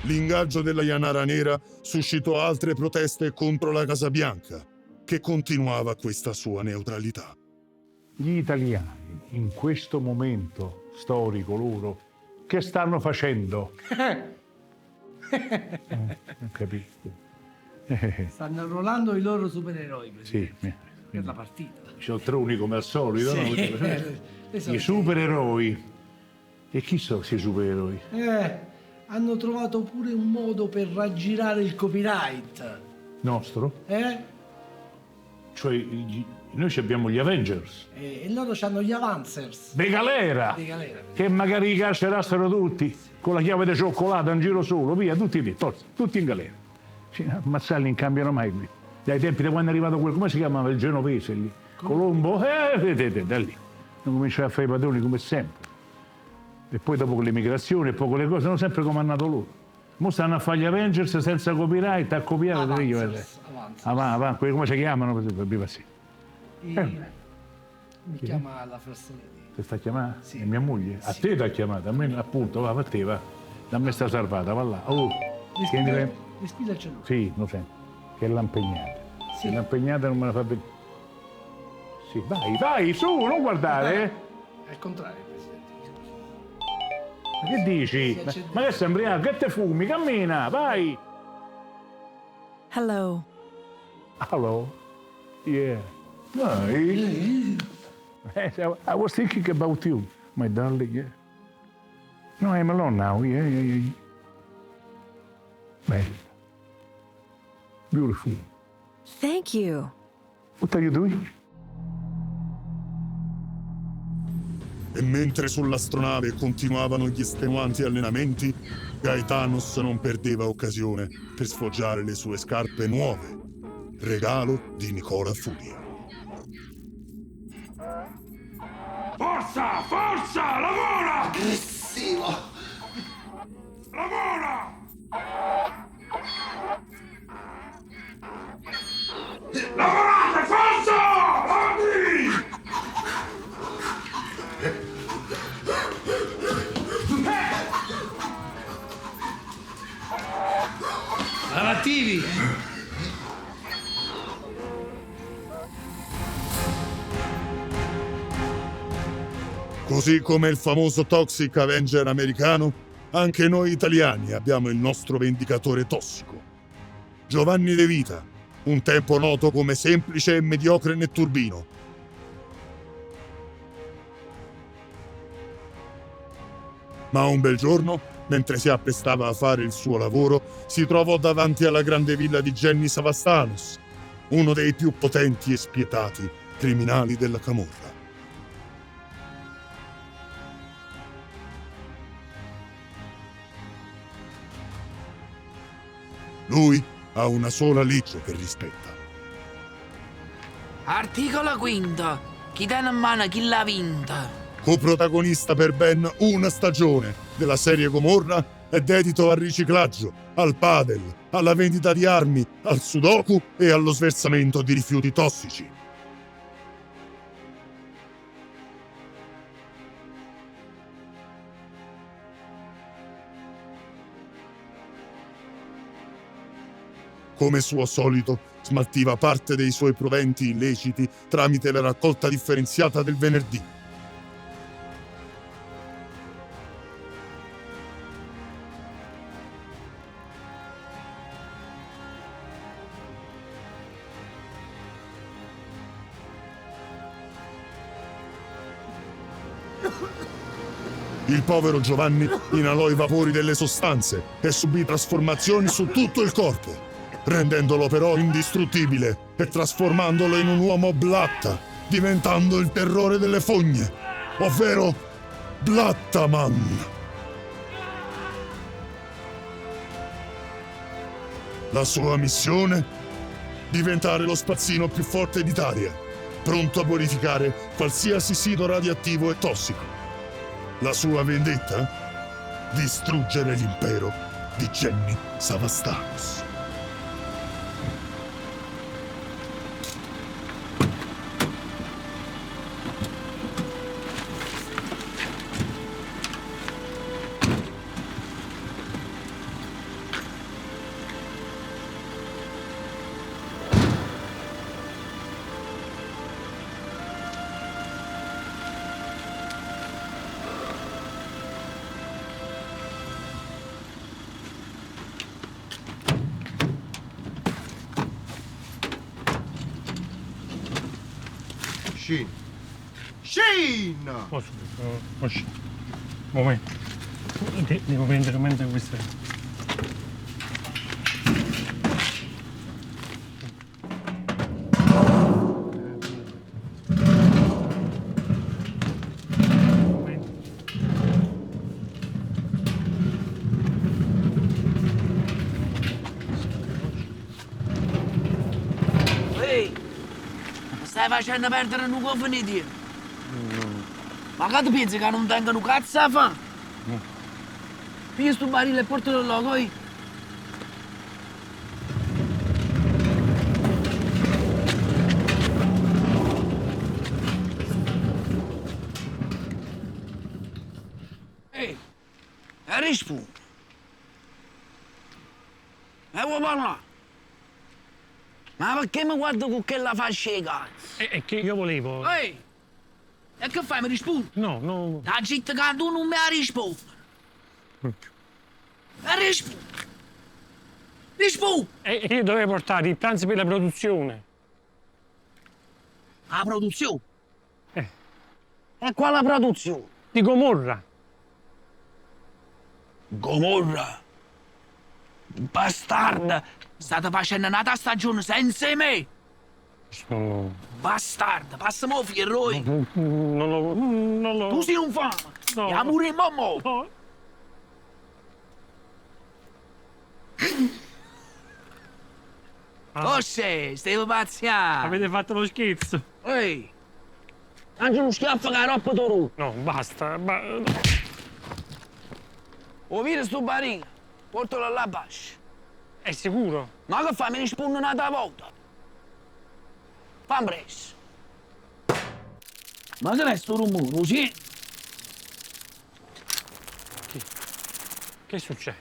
L'ingaggio della Yanara Nera suscitò altre proteste contro la Casa Bianca, che continuava questa sua neutralità. Gli italiani, in questo momento storico loro, che stanno facendo? Non capisco. Stanno arruolando i loro supereroi Sì, per la partita. Cialtroni come al solito, Sì. no? I supereroi. E chi sono questi supereroi? Hanno trovato pure un modo per raggirare il copyright. Nostro? Cioè, noi abbiamo gli Avengers. E loro hanno gli Avancers. De galera! Che magari li carcerassero tutti, con la chiave di cioccolato, un giro solo, via, tutti lì, tutti in galera. Ammazzarli non cambiano mai qui. Dai tempi di quando è arrivato quel, come si chiamava, il genovese lì? Colombo, da lì. Non cominciava a fare i padroni come sempre. E poi dopo con l'emigrazione e poi con le cose, hanno sempre comandato loro. Mo stanno a fare gli Avengers senza copyright, a copiare. Avanti, come si chiamano? Sì. Mi chiama la First Lady. Ti sta chiamando? Sì. È mia moglie? A te ti ha chiamato, a me appunto, va a te, va. Da me sta salvata, va là. Oh, Mi squilla il cellulare. Sì, lo sento. Che l'ha impegnata. Sì. Se l'ha impegnata non me la fa vedere. Sì, vai, su, non guardare. È il contrario, Presidente. Ma che dici? Ma che sembri ubriaco? Che te fumi? Cammina, vai. Hello. Hello. Yeah. Nice. I was thinking about you, my darling. Yeah. No, I'm alone now. Yeah. Bella. Beautiful. Thank you. What are you doing? E mentre sull'astronave continuavano gli estenuanti allenamenti, Gaetanos non perdeva occasione per sfoggiare le sue scarpe nuove, regalo di Nicola Furia. Forza, forza, lavora! Aggressivo! Lavora! Lavorate, forza! Avanti! Attivi! Così come il famoso Toxic Avenger americano, anche noi italiani abbiamo il nostro vendicatore tossico. Giovanni De Vita, un tempo noto come semplice e mediocre netturbino. Ma un bel giorno, mentre si apprestava a fare il suo lavoro, si trovò davanti alla grande villa di Jenny Savastanos, uno dei più potenti e spietati criminali della camorra. Lui ha una sola legge che rispetta. Articolo 5. Chi tiene in mano chi l'ha vinta. Coprotagonista per ben una stagione della serie Gomorra, è dedito al riciclaggio, al padel, alla vendita di armi, al sudoku e allo sversamento di rifiuti tossici. Come suo solito, smaltiva parte dei suoi proventi illeciti tramite la raccolta differenziata del venerdì. Il povero Giovanni inalò i vapori delle sostanze e subì trasformazioni su tutto il corpo, rendendolo però indistruttibile e trasformandolo in un uomo blatta, diventando il terrore delle fogne, ovvero Blattaman. La sua missione? Diventare lo spazzino più forte d'Italia, pronto a bonificare qualsiasi sito radioattivo e tossico. La sua vendetta? Distruggere l'impero di Jenny Savastanos. Sheen! Momento. Devo prendere mentre questa. Ehi! Stai facendo perdere un po' finiti. Ma che tu pensi che non tengono cazzo a fare? Piglia sto barile e portalo là, poi. Ehi, rispondi. E vuoi parlare? Ma perché mi guardo con quella faccia di cazzo? È che io volevo... Ehi! E che fai, mi rispondi? No, no... La zitta che tu non mi rispondi. Rispondi! Rispondi! E io dovevo portare il pranzo per la produzione. La produzione? E quale produzione? Di Gomorra. Gomorra? Bastarda! State facendo un'altra stagione senza me! No. Bastarda, passami il fierroi! Non lo... Tu sei un fame! No. E amore mamma! No. Forse, stai pazziando! Avete fatto lo scherzo. Ehi! Anche uno schiaffo che roba tu! No, basta. O vire sto barino, portalo alla bascia. È sicuro? Ma che fai? Mi rispondi un'altra volta. Fammi presto. Ma che è sto rumore, così? Che succede?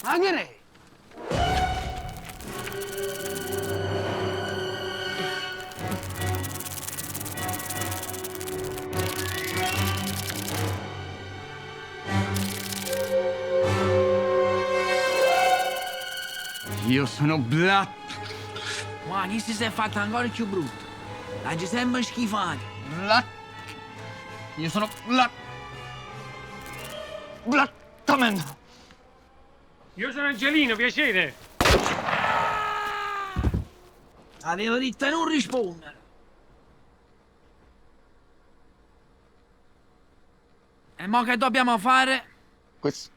Ma che è? Io sono Blat. Ma chi si è fatto ancora più brutto? L'hai sempre schifato. Blat. Io sono Blat. Blattamen. Io sono Angelino, piacere. Avevo detto di non rispondere. E mo che dobbiamo fare? Questa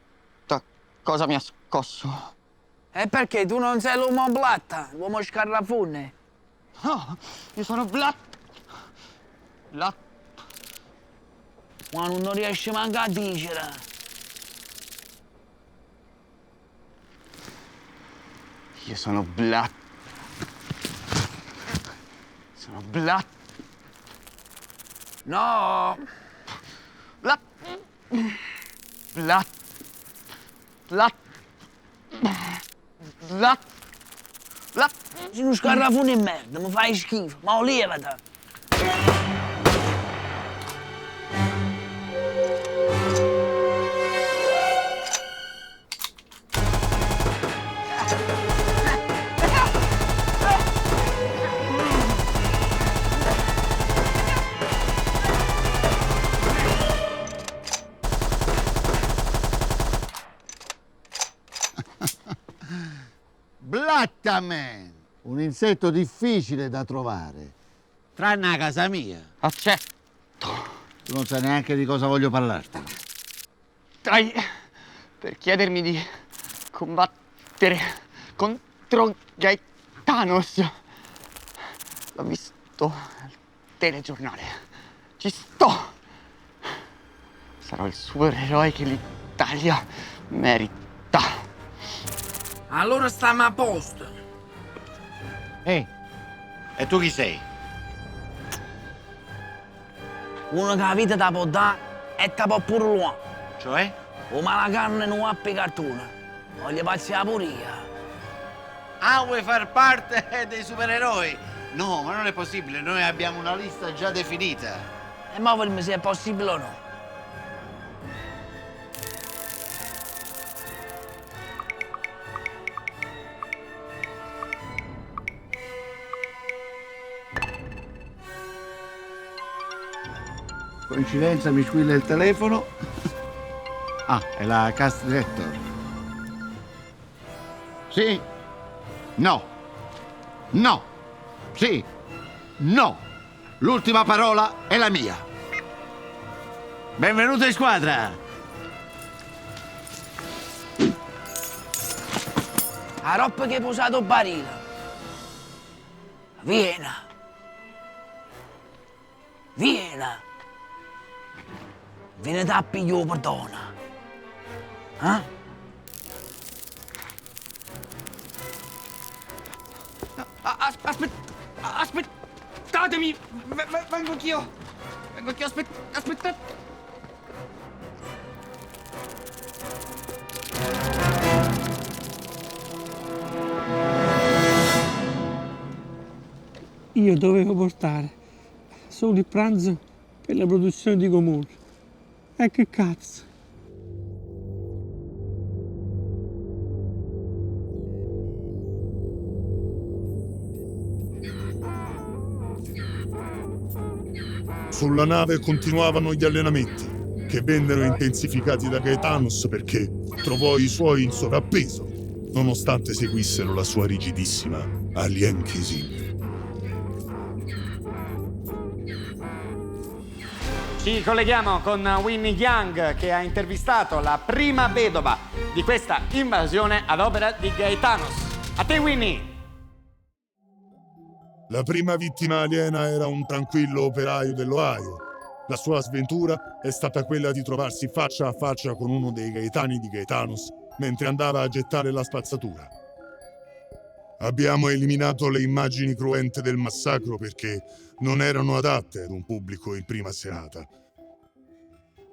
cosa mi ha scosso. E perché tu non sei l'uomo Blatta, l'uomo scarrafone? No, io sono Blat. Blat. Ma non riesci manco a dicere. Io sono Blat. Sono Blat. No! Blat. Blat. Blat. Blat. Blat. Sei uno scarrafone di merda, mi fai schifo, ma levati! Blattaman! Un insetto difficile da trovare. Tranne a casa mia. Accetto. Tu non sai neanche di cosa voglio parlarti. Stai per chiedermi di combattere contro Gaetanos. L'ho visto al telegiornale. Ci sto. Sarò il supereroe che l'Italia merita. Allora stiamo a posto. Ehi, e tu chi sei? Uno che la vita ti può dare e ti può pure l'uomo. Cioè? O ma la carne non ha per cartone. Voglio passare pure io. Ah, vuoi far parte dei supereroi? No, ma non è possibile, noi abbiamo una lista già definita. E ma vedremo se è possibile o no. Coincidenza, mi squilla il telefono. Ah, è la cast director. Sì? No. No. Sì. No. L'ultima parola è la mia. Benvenuto in squadra. La roba che hai posato barile. Viena. Viena. Vieni da pigliare perdona. Eh? Aspettatemi! Vengo anch'io! Vengo anch'io, aspettate! Io dovevo portare solo il pranzo per la produzione di Comune. E che cazzo? Sulla nave continuavano gli allenamenti, che vennero intensificati da Gaetanos perché trovò i suoi in sovrappeso, nonostante seguissero la sua rigidissima Alien Cuisine. Ci colleghiamo con Winnie Young, che ha intervistato la prima vedova di questa invasione ad opera di Gaetanos. A te, Winnie! La prima vittima aliena era un tranquillo operaio dell'Ohio. La sua sventura è stata quella di trovarsi faccia a faccia con uno dei gaetani di Gaetanos mentre andava a gettare la spazzatura. Abbiamo eliminato le immagini cruente del massacro perché non erano adatte ad un pubblico in prima serata.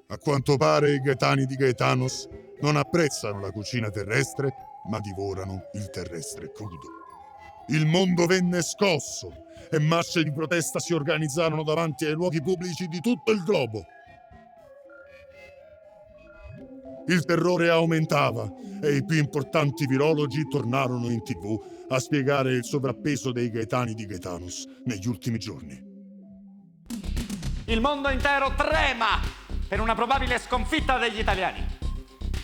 A quanto pare i gaetani di Gaetanos non apprezzano la cucina terrestre, ma divorano il terrestre crudo. Il mondo venne scosso e marce di protesta si organizzarono davanti ai luoghi pubblici di tutto il globo. Il terrore aumentava e i più importanti virologi tornarono in TV a spiegare il sovrappeso dei gaetani di Gaetanos negli ultimi giorni. Il mondo intero trema per una probabile sconfitta degli italiani.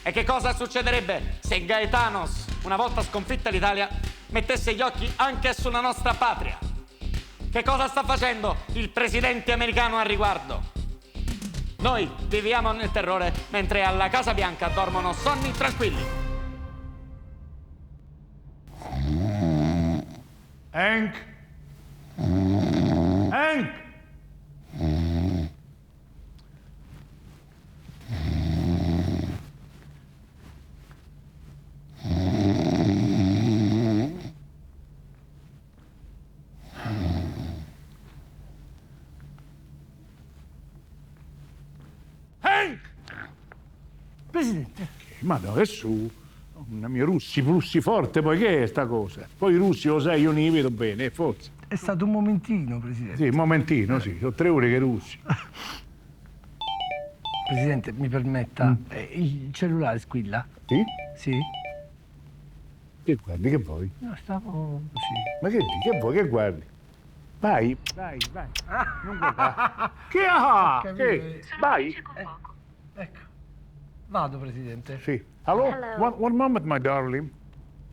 E che cosa succederebbe se Gaetanos, una volta sconfitta l'Italia, mettesse gli occhi anche sulla nostra patria? Che cosa sta facendo il presidente americano al riguardo? Noi viviamo nel terrore mentre alla Casa Bianca dormono sonni tranquilli. Hank? Hank? Presidente. Ma dove su? Una mia russi, flussi forte, poi che è sta cosa? Poi i russi, lo sai, io non li vedo bene, forse. È stato un momentino, Presidente. Sì, un momentino, sì, sono 3 ore che russi. Presidente, mi permetta, il cellulare squilla? Sì? Sì. Che guardi, che vuoi? No, stavo così. Ma che vuoi, che guardi? Vai, vai. Non guardare. Che ha? Che? Vai. Ecco. Vado, Presidente. Sì. Allora, one moment, my darling.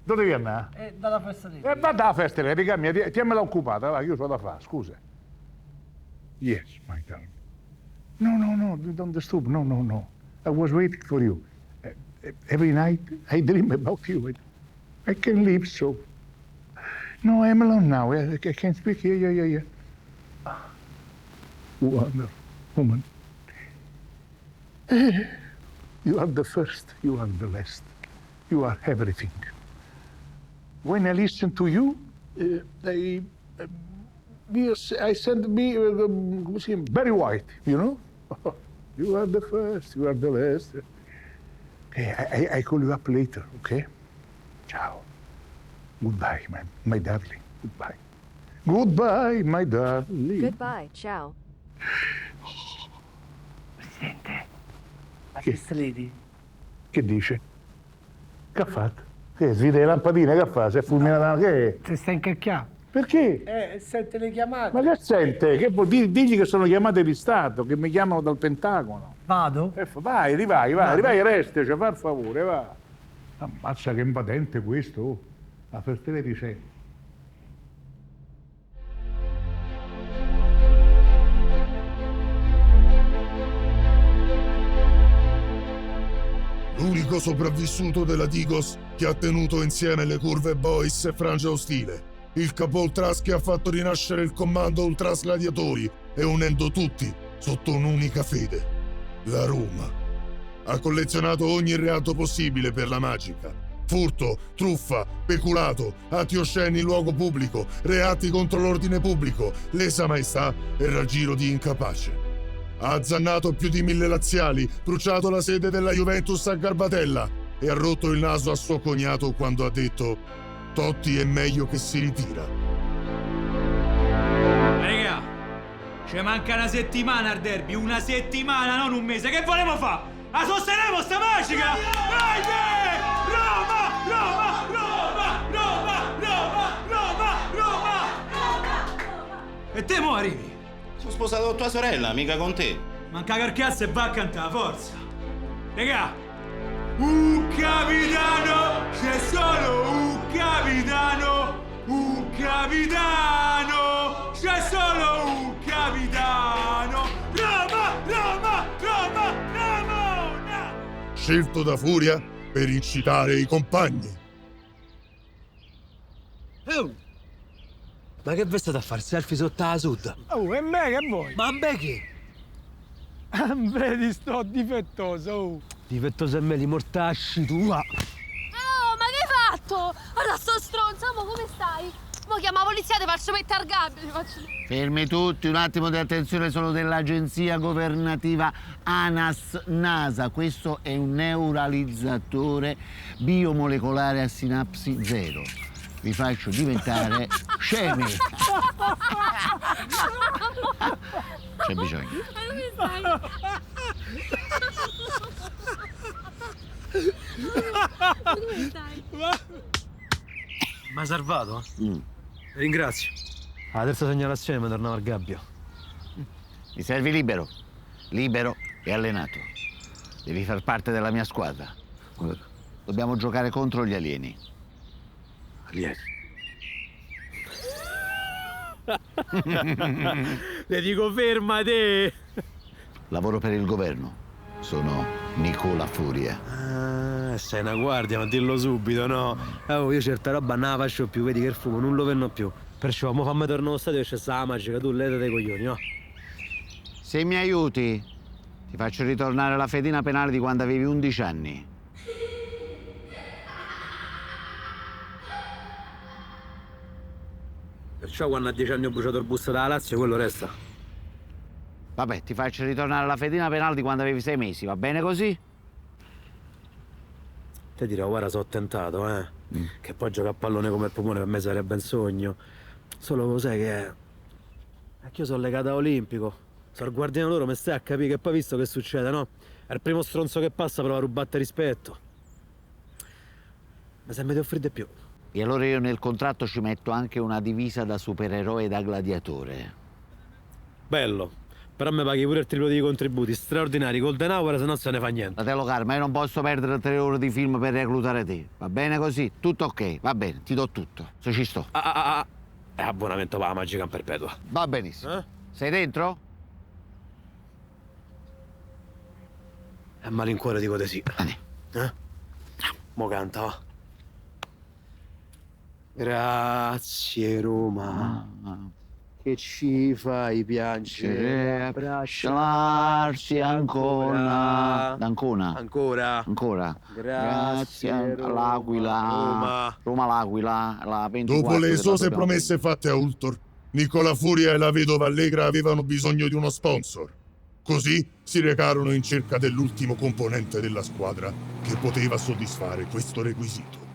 Dove devi andare? Dalla festa lì. Va alla festa lì, raga mia, tienimela occupata, va, io so da fare, scusa. Yes, my darling. No, don't disturb, no. I was waiting for you. Every night I dream about you. I can't live so. No, I'm alone now. I can't speak. Yeah. Wonderful woman. You are the first, you are the last. You are everything. When I listen to you, I send me very white, you know? You are the first, you are the last. Okay, I call you up later, okay? Ciao. Goodbye, my darling. Goodbye. Goodbye, my darling. Goodbye, ciao. Presidente, ma che lady? Che dice? Che ha fatto? Che svide le lampadine, che fa? Si è fulminata, che è? Si sta incacchiando. Perché? Sente le chiamate. Ma che sente? Che vuol dire? Digli che sono chiamate di Stato, che mi chiamano dal Pentagono. Vado? Vai, resta, fa il favore, va. Ammazza che impatente questo. La First Lady c'è. L'unico sopravvissuto della Digos che ha tenuto insieme le curve Boys e Frangia Ostile. Il capo Ultras che ha fatto rinascere il comando Ultras Gladiatori e unendo tutti sotto un'unica fede, la Roma. Ha collezionato ogni reato possibile per la magica. Furto, truffa, peculato, atti osceni in luogo pubblico, reati contro l'ordine pubblico, lesa maestà e raggiro di incapace. Ha azzannato più di 1000 laziali, bruciato la sede della Juventus a Garbatella e ha rotto il naso a suo cognato quando ha detto «Totti è meglio che si ritira». Ci manca una settimana al derby, una settimana, non un mese. Che volevo fare? La sosterremo sta magica? Vai te! Roma! Roma! Roma! Roma! Roma! Roma! Roma! E te mo arrivi? Sono sposato con tua sorella, mica con te. Manca carcazzo e va a cantare, forza! Regà! Capitano! C'è solo un capitano! Un capitano! C'è solo un capitano! Roma! Roma! Roma! Roma! Scelto da Furia per incitare i compagni. Oh! Ma che vi state a fare selfie sotto la sud? Oh, e me che vuoi? Ma me che? Vedi, sto difettoso. Oh. Difettoso e me li mortasci tu, va! Oh, ma che hai fatto? Ora sto stronzo, mo come stai? Mo chiama la polizia, ti faccio mettere al gabbio, ti faccio... Fermi tutti, un attimo di attenzione, sono dell'agenzia governativa ANAS-NASA. Questo è un neuralizzatore biomolecolare a sinapsi zero. Vi faccio diventare scemi. C'è bisogno. Ma come stai? Come stai? Ma salvato? Ringrazio. La terza segnalazione mi tornava al gabbio. Mi servi libero. Libero e allenato. Devi far parte della mia squadra. Dobbiamo giocare contro gli alieni. Alieni? Le dico fermate! Lavoro per il governo. Sono Nicola Furia. Ah, sei una guardia, ma dillo subito, no? Oh, io certa roba non la faccio più, vedi che il fumo non lo venno più. Perciò, mo fammi tornare allo stadio e c'è sta la magica, tu leda dei coglioni, no? Se mi aiuti, ti faccio ritornare la fedina penale di quando avevi 11 anni. Perciò quando a 10 anni ho bruciato il bus della Lazio, quello resta. Vabbè, ti faccio ritornare la fedina penale di quando avevi 6 mesi, va bene così? Te dirò, guarda, sono tentato, Che poi giocare a pallone come il pomone per me sarebbe un sogno. Solo lo sai che è che io sono legato a Olimpico. Sono il guardiano loro, mi stai a capire che poi visto che succede, no? È il primo stronzo che passa, prova a rubarti rispetto. Ma se mi devo offrire di più. E allora io nel contratto ci metto anche una divisa da supereroe e da gladiatore. Bello. Però mi paghi pure il triplo di contributi straordinari, golden hour, se no se ne fa niente. Fratello caro, ma io non posso perdere 3 ore di film per reclutare te. Va bene così? Tutto ok, va bene, ti do tutto. Se ci sto. È abbonamento per la Magica Perpetua. Va benissimo. Sei dentro? A malincuore dico di sì. Mo canta, va. Grazie Roma, che ci fai piangere, abbracciarsi ancora. D'Ancona. Ancora. Ancora. Grazie all'Aquila. Roma l'Aquila, la 24. Dopo le esose promesse fatte a Ultor, Nicola Furia e la vedova Allegra avevano bisogno di uno sponsor. Così si recarono in cerca dell'ultimo componente della squadra che poteva soddisfare questo requisito.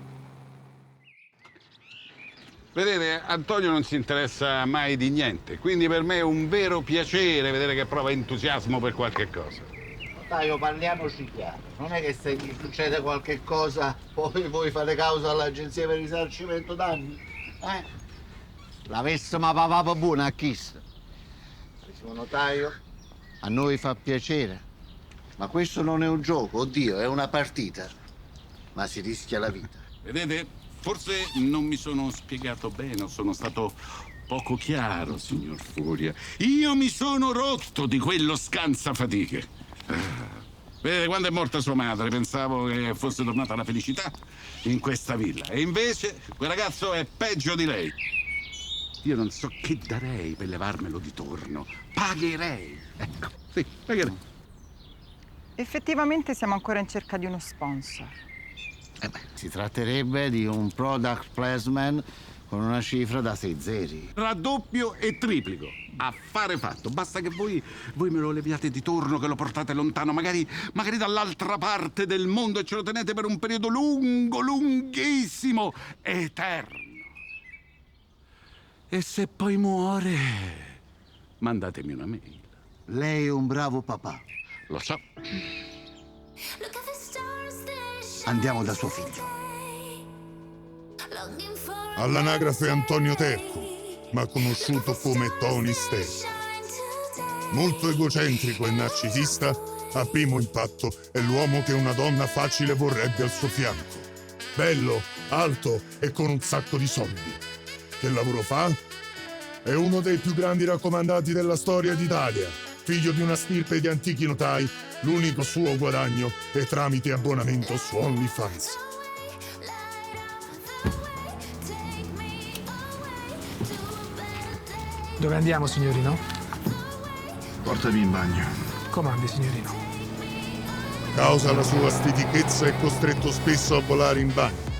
Vedete, Antonio non si interessa mai di niente, quindi per me è un vero piacere vedere che prova entusiasmo per qualche cosa. Dai, parliamoci chiaro. Non è che se gli succede qualche cosa, poi voi fate causa all'agenzia per il risarcimento danni. L'avessimo papà buona a Kiss. Carissimo notaio, a noi fa piacere, ma questo non è un gioco, oddio, è una partita. Ma si rischia la vita. Vedete? Forse non mi sono spiegato bene, o sono stato poco chiaro, signor Furia. Io mi sono rotto di quello scansafatiche. Vedete, quando è morta sua madre pensavo che fosse tornata la felicità in questa villa. E invece quel ragazzo è peggio di lei. Io non so che darei per levarmelo di torno. Pagherei. Ecco, sì, pagherei. Effettivamente siamo ancora in cerca di uno sponsor. Si tratterebbe di un product placement con una cifra da 6 zeri. Raddoppio e triplico. Affare fatto. Basta che voi me lo leviate di torno, che lo portate lontano, magari dall'altra parte del mondo, e ce lo tenete per un periodo lungo, lunghissimo, eterno. E se poi muore, mandatemi una mail. Lei è un bravo papà. Lo so. Andiamo da suo figlio. All'anagrafe Antonio Terco, ma conosciuto come Tony Sterco. Molto egocentrico e narcisista, a primo impatto è l'uomo che una donna facile vorrebbe al suo fianco. Bello, alto e con un sacco di soldi. Che lavoro fa? È uno dei più grandi raccomandati della storia d'Italia. Figlio di una stirpe di antichi notai, l'unico suo guadagno è tramite abbonamento su OnlyFans. Dove andiamo, signorino? Portami in bagno. Comandi, signorino. Causa la sua stitichezza è costretto spesso a volare in bagno.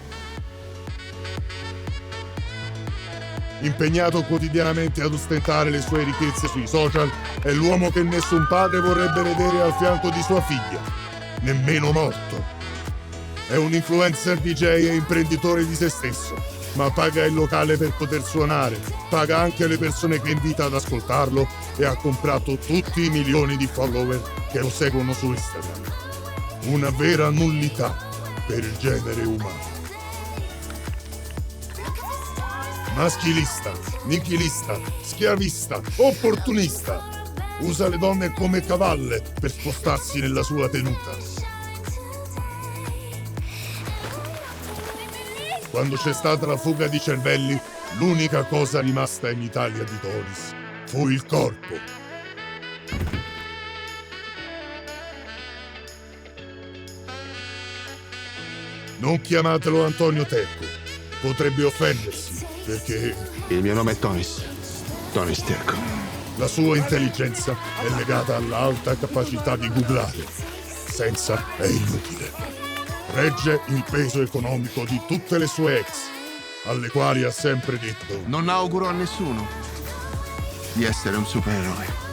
Impegnato quotidianamente ad ostentare le sue ricchezze sui social, è l'uomo che nessun padre vorrebbe vedere al fianco di sua figlia, nemmeno morto. È un influencer DJ e imprenditore di se stesso, ma paga il locale per poter suonare, paga anche le persone che invita ad ascoltarlo e ha comprato tutti i milioni di follower che lo seguono su Instagram. Una vera nullità per il genere umano. Maschilista, nichilista, schiavista, opportunista. Usa le donne come cavalle per spostarsi nella sua tenuta. Quando c'è stata la fuga di cervelli, l'unica cosa rimasta in Italia di Tonis fu il corpo. Non chiamatelo Antonio Terco, potrebbe offendersi, perché... Il mio nome è Tonis. Tonis Terco. La sua intelligenza è legata all'alta capacità di googlare. Senza è inutile. Regge il peso economico di tutte le sue ex, alle quali ha sempre detto: non auguro a nessuno di essere un supereroe.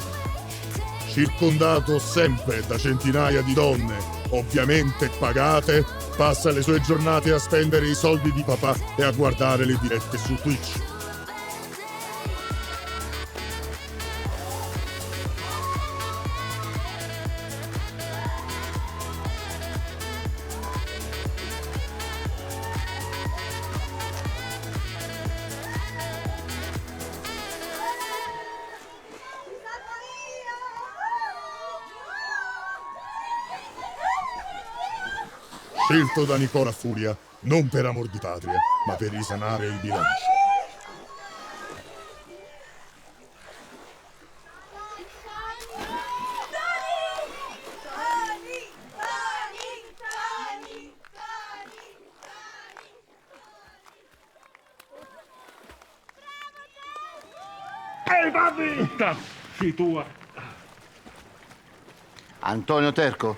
Circondato sempre da centinaia di donne, ovviamente pagate, passa le sue giornate a spendere i soldi di papà e a guardare le dirette su Twitch. Scelto da Nicola Furia, non per amor di patria, ma per risanare il bilancio. Ehi, papi! Sì, tua. Antonio Terco,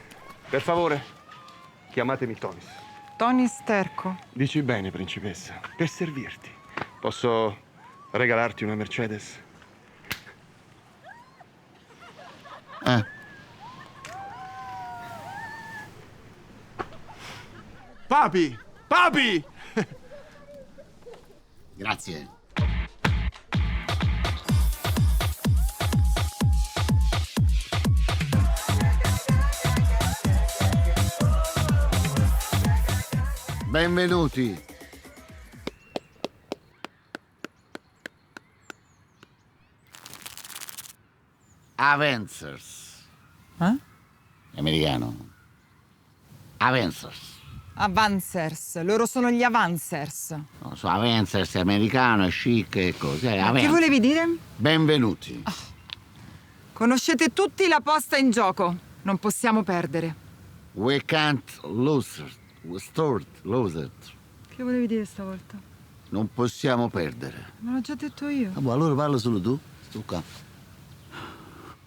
per favore, chiamatemi Tonis. Tony Sterco. Dici bene, principessa. Per servirti. Posso regalarti una Mercedes? Papi! Papi! Grazie. Benvenuti. Avengers. Americano. Avengers. Avancers. Loro sono gli Avancers. Non so, Avengers è americano, è chic e così. Che volevi dire? Benvenuti. Conoscete tutti la posta in gioco. Non possiamo perdere. We can't lose it. Lose it. Che volevi dire stavolta? Non possiamo perdere. Me l'ho già detto io. Allora parla solo tu. Sto qua.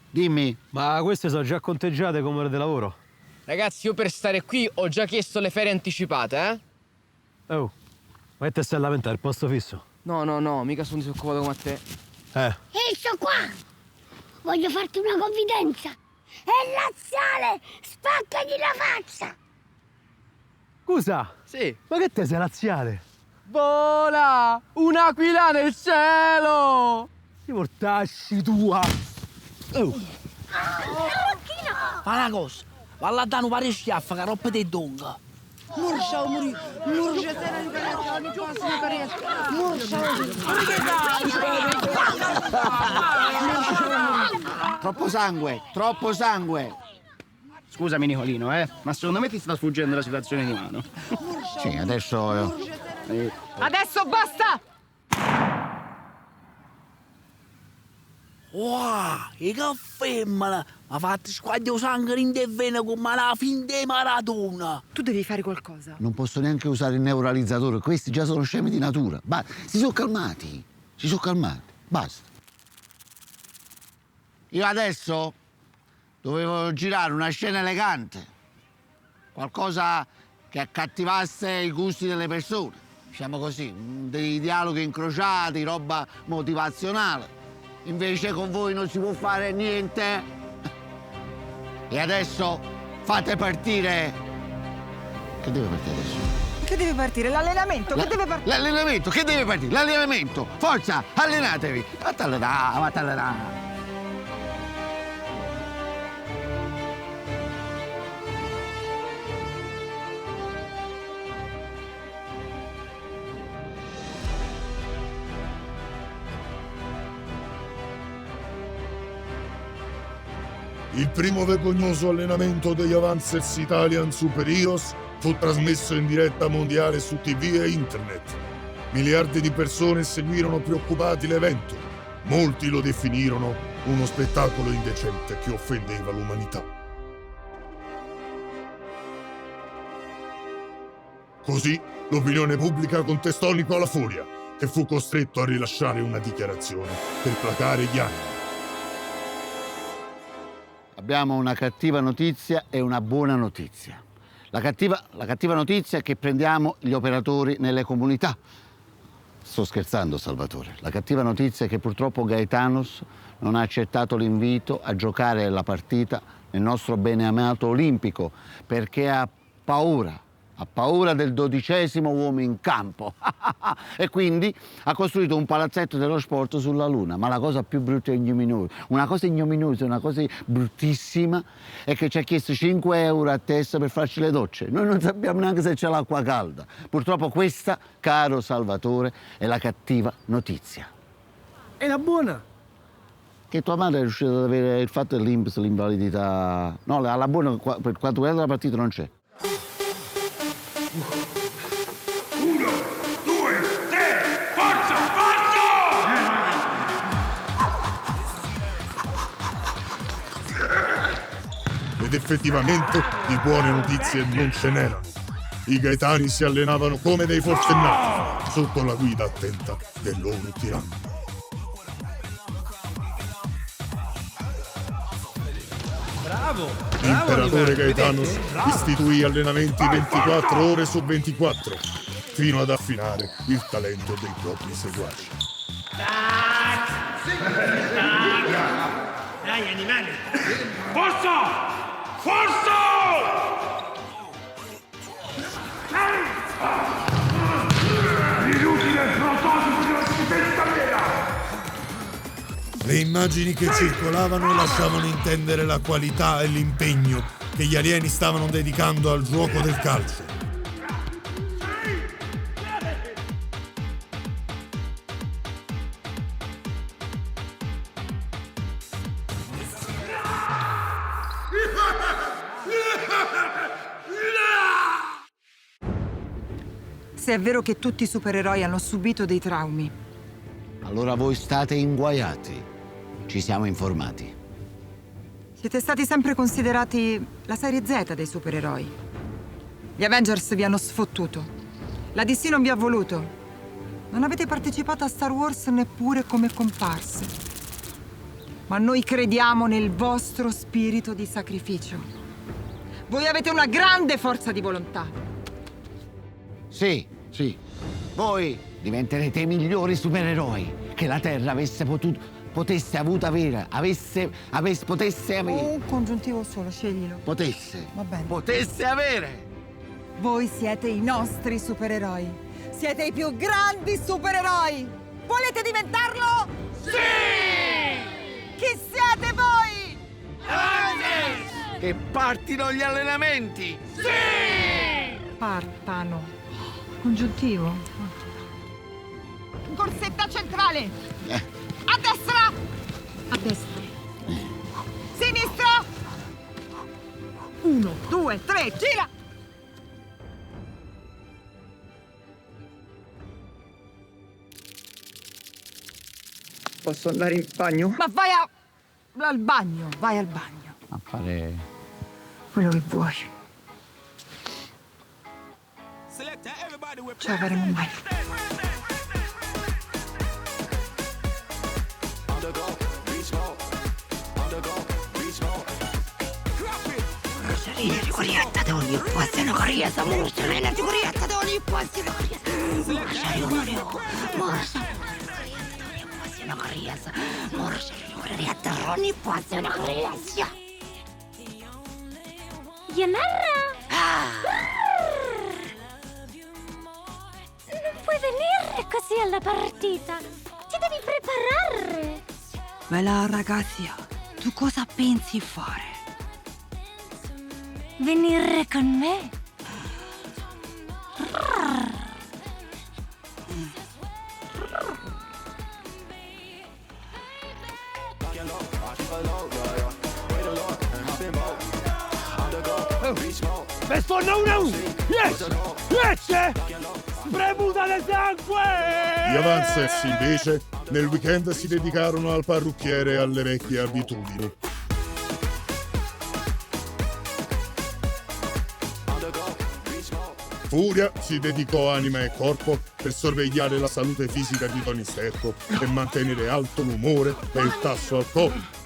Dimmi. Ma queste sono già conteggiate come ore di lavoro. Ragazzi, io per stare qui ho già chiesto le ferie anticipate, Oh, ma te stai a lamentare il posto fisso? No, mica sono disoccupato come a te. Ehi, sto qua! Voglio farti una confidenza. È laziale! Spaccagli la faccia! Scusa? Sì. Ma che te sei laziale? Vola! Un'aquila nel cielo! Ti portasci tua! Oh! Fa una cosa, va là da un pari schiaffa che roba di donga. Murcia, murcia, sei una caretta, non posso una caretta. Murcia, Troppo sangue, troppo sangue. Scusami Nicolino, ma secondo me ti sta sfuggendo la situazione di mano. Sì, adesso... Adesso basta! Wow, e che femmina! Ma fate squaglio sangue in te vena come la fin de Maradona! Tu devi fare qualcosa. Non posso neanche usare il neuralizzatore, questi già sono scemi di natura. Si sono calmati, basta. Io adesso dovevo girare una scena elegante, qualcosa che accattivasse i gusti delle persone, diciamo così, dei dialoghi incrociati, roba motivazionale. Invece con voi non si può fare niente. E adesso fate partire... Che deve partire adesso? Che deve partire? L'allenamento? Che deve partire? L'allenamento? Che deve partire? L'allenamento! Forza, allenatevi! Vattene là! Il primo vergognoso allenamento degli Avancers Italian Super Heroes fu trasmesso in diretta mondiale su TV e internet. Miliardi di persone seguirono preoccupati l'evento. Molti lo definirono uno spettacolo indecente che offendeva l'umanità. Così l'opinione pubblica contestò Nicola Furia, che fu costretto a rilasciare una dichiarazione per placare gli animi. Abbiamo una cattiva notizia e una buona notizia. La cattiva notizia è che prendiamo gli operatori nelle comunità. Sto scherzando, Salvatore. La cattiva notizia è che purtroppo Gaetanos non ha accettato l'invito a giocare la partita nel nostro beneamato Olimpico perché ha paura del 12° uomo in campo e quindi ha costruito un palazzetto dello sport sulla Luna. Ma la cosa più brutta e ignominiosa, una cosa bruttissima, è che ci ha chiesto 5 euro a testa per farci le docce. Noi non sappiamo neanche se c'è l'acqua calda. Purtroppo questa, caro Salvatore, è la cattiva notizia. E la buona? Che tua madre è riuscita ad avere il fatto dell'INPS, l'invalidità... No, la buona per quanto riguarda la partita non c'è. 1, 2, 3, forza! Ed effettivamente di buone notizie non ce n'erano. I gaetani si allenavano come dei forsennati, sotto la guida attenta del loro tiranno. Bravo! L'imperatore Gaetanos istituì allenamenti 24 ore su 24, fino ad affinare il talento dei propri seguaci. Dai, animali! Forza! Forza! L'inutile prototipo della stupenda vera! Le immagini che circolavano lasciavano intendere la qualità e l'impegno che gli alieni stavano dedicando al gioco del calcio. Se è vero che tutti i supereroi hanno subito dei traumi, Allora voi state inguaiati. Ci siamo informati. siete stati sempre considerati la serie Z dei supereroi. Gli Avengers vi hanno sfottuto. La DC non vi ha voluto. Non avete partecipato a Star Wars neppure come comparse. Ma noi crediamo nel vostro spirito di sacrificio. Voi avete una grande forza di volontà. Sì. Voi diventerete i migliori supereroi che la Terra potesse avere. Un congiuntivo solo, sceglilo. Potesse. Va bene. Potesse avere. Voi siete i nostri supereroi. Siete i più grandi supereroi. Volete diventarlo? Chi siete voi? Che partino gli allenamenti! Partano. Congiuntivo. Corsetta centrale. A destra. A destra. Sinistra. 1, 2, 3, gira. Posso andare in bagno? Ma vai al bagno, vai al bagno. A fare... Quello che vuoi. Ce la faremo mai. Morsarile, coriatta da ogni posto, coriatta, morsarile, coriatta da ogni posto, coriatta. Morsarile, coriatta, morsarile, coriatta, ogni posto, coriatta. Yanara! Non puoi venire così alla partita. Ti devi preparare. Bella ragazia, tu cosa pensi fare? Venire con me? Per sforna uno! Riesce! Spremuta di sangue! Gli Avanzes, invece, nel weekend si dedicarono al parrucchiere e alle vecchie abitudini. Furia si dedicò anima e corpo per sorvegliare la salute fisica di Tony Sterco e mantenere alto l'umore e il tasso alcolico.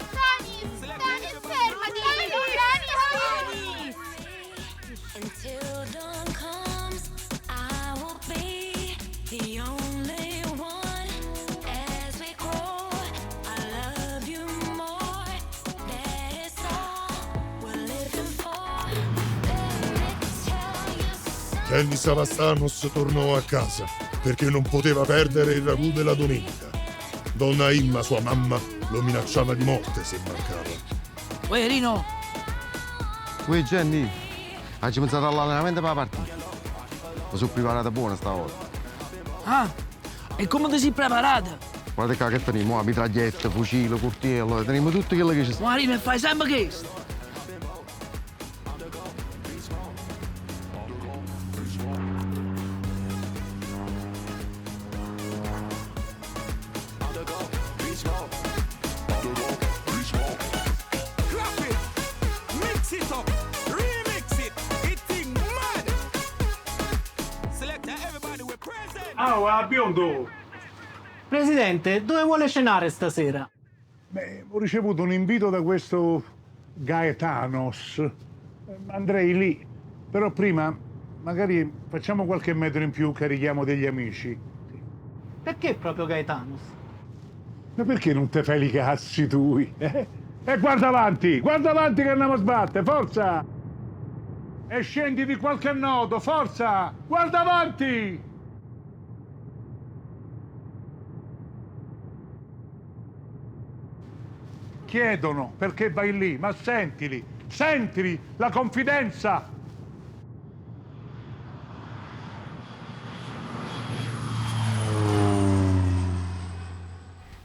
Kenny Savastanos tornò a casa perché non poteva perdere il ragù della domenica. Donna Imma, sua mamma, lo minacciava di morte se mancava. Uè, Rino! Uè, Jenny, hai pensato all'allenamento per la partita? Mi sono preparata buona stavolta. Ah, e come ti sei preparata? Guarda che teniamo, mitragliette, fucile, coltello, teniamo tutto quello che ci sta. Ma Rino, fai sempre questo? Ah, biondo! Presidente, dove vuole cenare stasera? Beh, ho ricevuto un invito da questo Gaetanos. Andrei lì. Però prima, magari facciamo qualche metro in più, carichiamo degli amici. Perché proprio Gaetanos? Ma perché non te fai i cazzi tui? E guarda avanti che andiamo a sbattere, forza! E scendi di qualche nodo, forza! Guarda avanti! Chiedono perché vai lì, ma sentili la confidenza!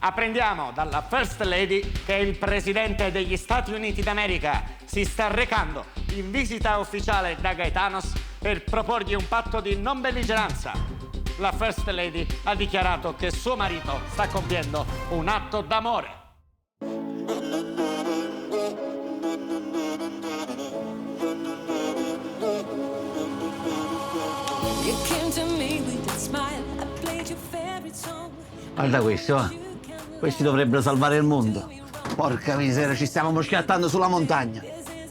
Apprendiamo dalla First Lady che il presidente degli Stati Uniti d'America si sta recando in visita ufficiale da Gaetanos per proporgli un patto di non belligeranza. La First Lady ha dichiarato che suo marito sta compiendo un atto d'amore. Guarda questo, va. Questi dovrebbero salvare il mondo. Porca miseria, ci stiamo moschiattando sulla montagna.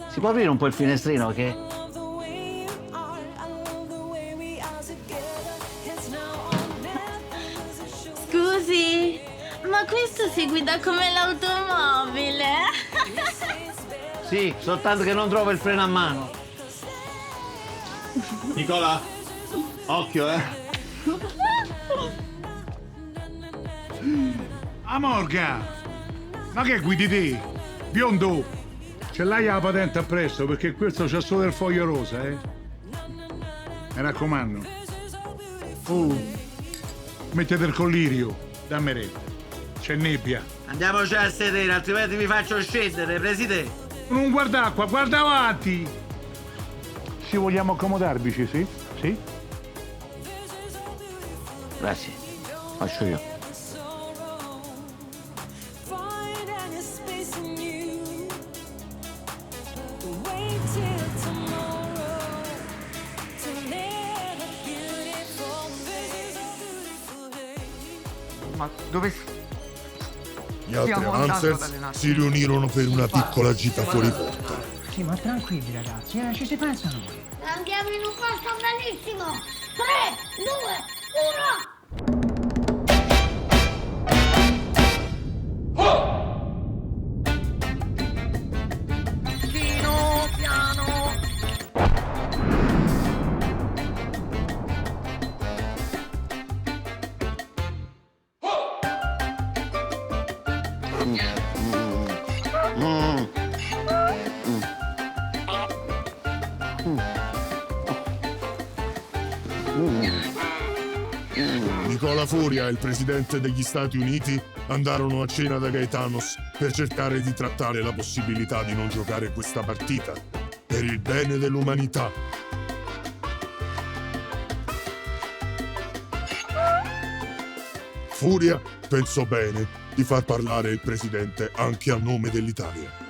Si può aprire un po' il finestrino, che? Scusi, ma questo si guida come l'automobile? Sì, soltanto che non trovo il freno a mano. Nicola, occhio, Morgan! Ma che guidi te? Biondo! Ce l'hai la patente appresso perché questo c'ha solo del foglio rosa, eh? Mi raccomando. Mettete il collirio, dammi retta. C'è nebbia. Andiamoci a sedere, altrimenti vi faccio scendere, presidente. Non guarda qua, guarda avanti! Ci vogliamo accomodarvici, sì? Sì? Grazie, faccio io. Ma dove... Gli altri Avanzers si riunirono per una piccola gita fuori porta. Sì, ma tranquilli ragazzi, ci si pensa noi. Andiamo in un posto bellissimo! 3, 2, 1! Piano, piano! Nicola Furia e il presidente degli Stati Uniti andarono a cena da Gaetanos per cercare di trattare la possibilità di non giocare questa partita per il bene dell'umanità. Furia pensò bene di far parlare il presidente anche a nome dell'Italia.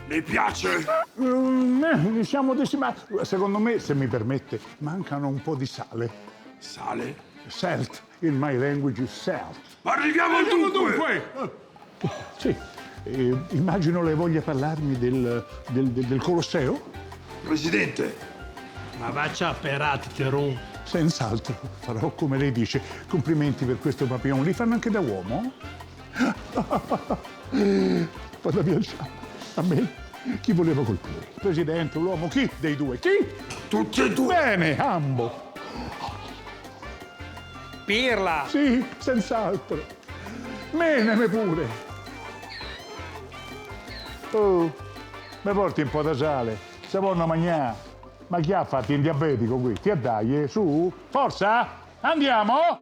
Le piace? Siamo decimati. Secondo me, se mi permette, mancano un po' di sale. Sale? Salt. In my language is salt. Arriviamo al dunque! Sì. Immagino lei voglia parlarmi del Colosseo? Presidente! Ma vaccia a Perat, Senz'altro, farò come lei dice. Complimenti per questo papillon. Li fanno anche da uomo? Vada via il sciame. A me? Chi voleva colpire? Il presidente, l'uomo, chi dei due? Chi? Tutti e due! Bene, ambo. Pirla! Sì, senz'altro. Meneme pure. Oh, mi porti un po' di sale. Se vuoi mangiare. Ma chi ha fatto in diabetico qui? Ti dai, su? Forza? Andiamo?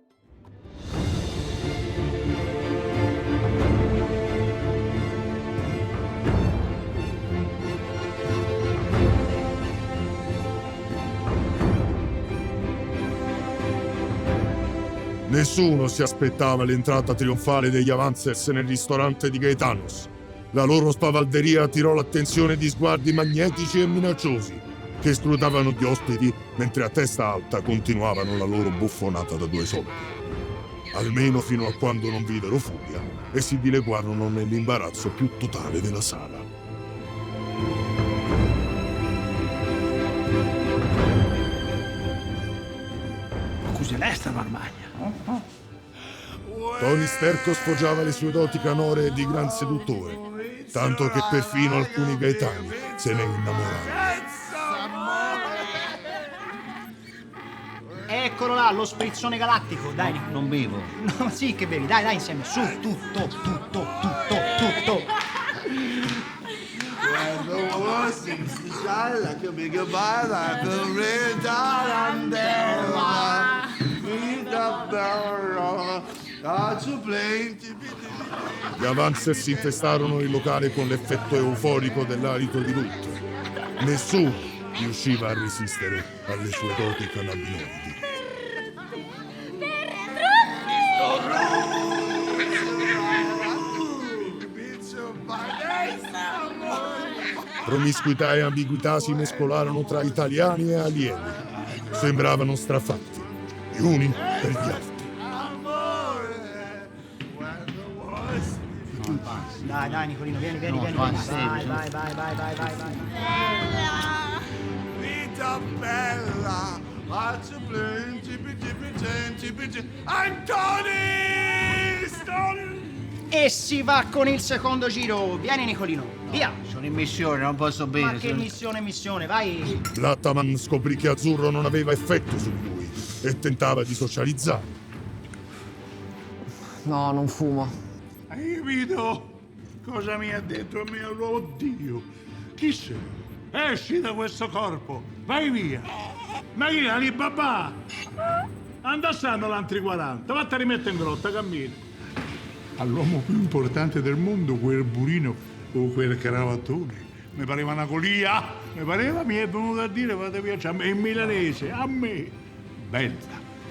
Nessuno si aspettava l'entrata trionfale degli Avanzers nel ristorante di Gaetanos. La loro spavalderia attirò l'attenzione di sguardi magnetici e minacciosi, che scrutavano gli ospiti mentre a testa alta continuavano la loro buffonata da due soldi. Almeno fino a quando non videro Furia e si dileguarono nell'imbarazzo più totale della sala. Cos'è l'esta Marmagna? Tony Sterco sfoggiava le sue doti canore di gran seduttore, tanto che perfino alcuni gaetani se ne innamorarono. Eccolo là, lo sprizzone galattico, dai. No, non bevo. No, sì che bevi, dai, insieme, su, tutto. Gli Avanzers si infestarono il locale con l'effetto euforico dell'alito di Ruth. Nessuno riusciva a resistere alle sue doti cannabinoidi. Promiscuità e ambiguità si mescolarono tra italiani e alieni. Sembravano strafatti, gli uni per gli altri. Dai, Nicolino, vieni. Vai. Vita bella, faccio I'm Tony! E si va con il secondo giro. Vieni Nicolino, via. Sono in missione, non posso bere. Ma che missione, vai. Blattaman scoprì che Azzurro non aveva effetto su lui e tentava di socializzare. No, non fumo. Hai capito cosa mi ha detto a me? Oddio, chi sei? Esci da questo corpo, vai via. Ma chi è Alibaba? Andassando l'antri 40, vattene a rimettere in grotta, cammina. All'uomo più importante del mondo, quel burino o quel cravattone. Mi pareva una colia, mi è venuto a dire fate piacere a me, in milanese, a me. Bella,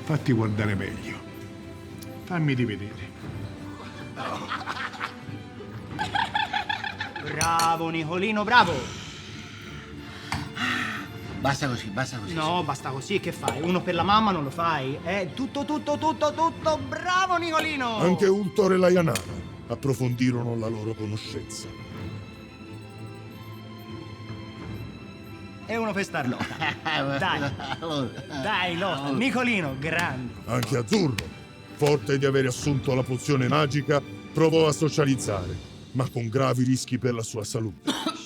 fatti guardare meglio. Fammi rivedere. Bravo Nicolino, bravo. Basta così. No, basta così, che fai? Uno per la mamma non lo fai? Tutto, bravo Nicolino! Anche Ultor e la Janara approfondirono la loro conoscenza. E uno per Starlota. Dai, Lota. Nicolino, grande. Anche Azzurro, forte di aver assunto la pozione magica, provò a socializzare, ma con gravi rischi per la sua salute.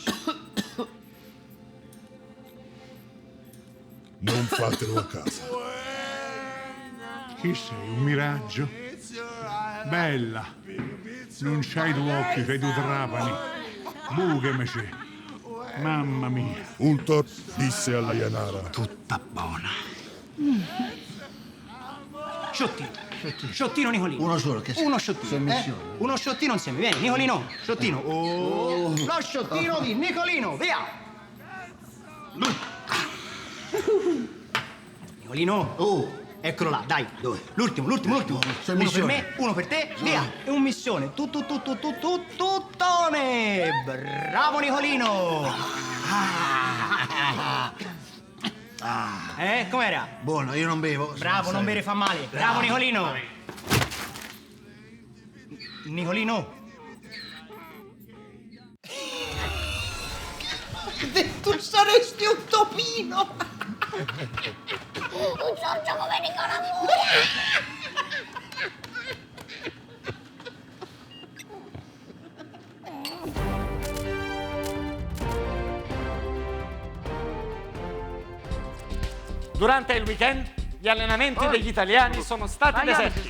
Non fatelo a casa. Chi sei? Un miraggio? Bella, non c'hai due occhi, fai due trapani. Buchemici. Mamma mia. Ultor disse alla Janara: tutta buona. Sciottino Nicolino. Uno solo, che uno sciottino. Uno sciottino insieme, vieni Nicolino. Sciottino. Lo sciottino di Nicolino, via. Nicolino. Eccolo là, dai. Dove? L'ultimo. Uno per me, uno per te, via. È un missione. Tuttone. Bravo Nicolino. Com'era? Buono, io non bevo. Bravo, non bere fa male. Bravo Nicolino. Nicolino. Tu saresti un topino! Un sorcio come Nicola Durante il weekend gli allenamenti degli italiani sono stati deserti.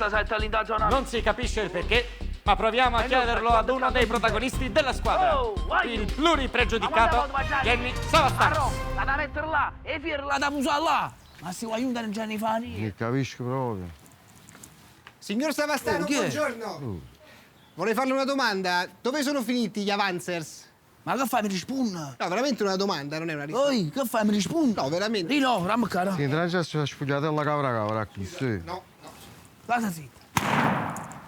Non si capisce il perché, ma proviamo a chiederlo ad uno dei protagonisti della squadra, il pluripregiudicato Jenny Savastano. La da mettere là e firla da musare là. Ma si vuoi aiutare Gianni Fani? Non capisco proprio. Signor Savastano, buongiorno. Vorrei farle una domanda. Dove sono finiti gli avancers? Ma che fai, mi rispondi? No, veramente una domanda, non è una risposta. Oi, che fai, mi rispondi? No, veramente. Rino, ramma cara. Sì, tra l'altro è sfogliatella cabra qui, sì. No. Cosa zitta?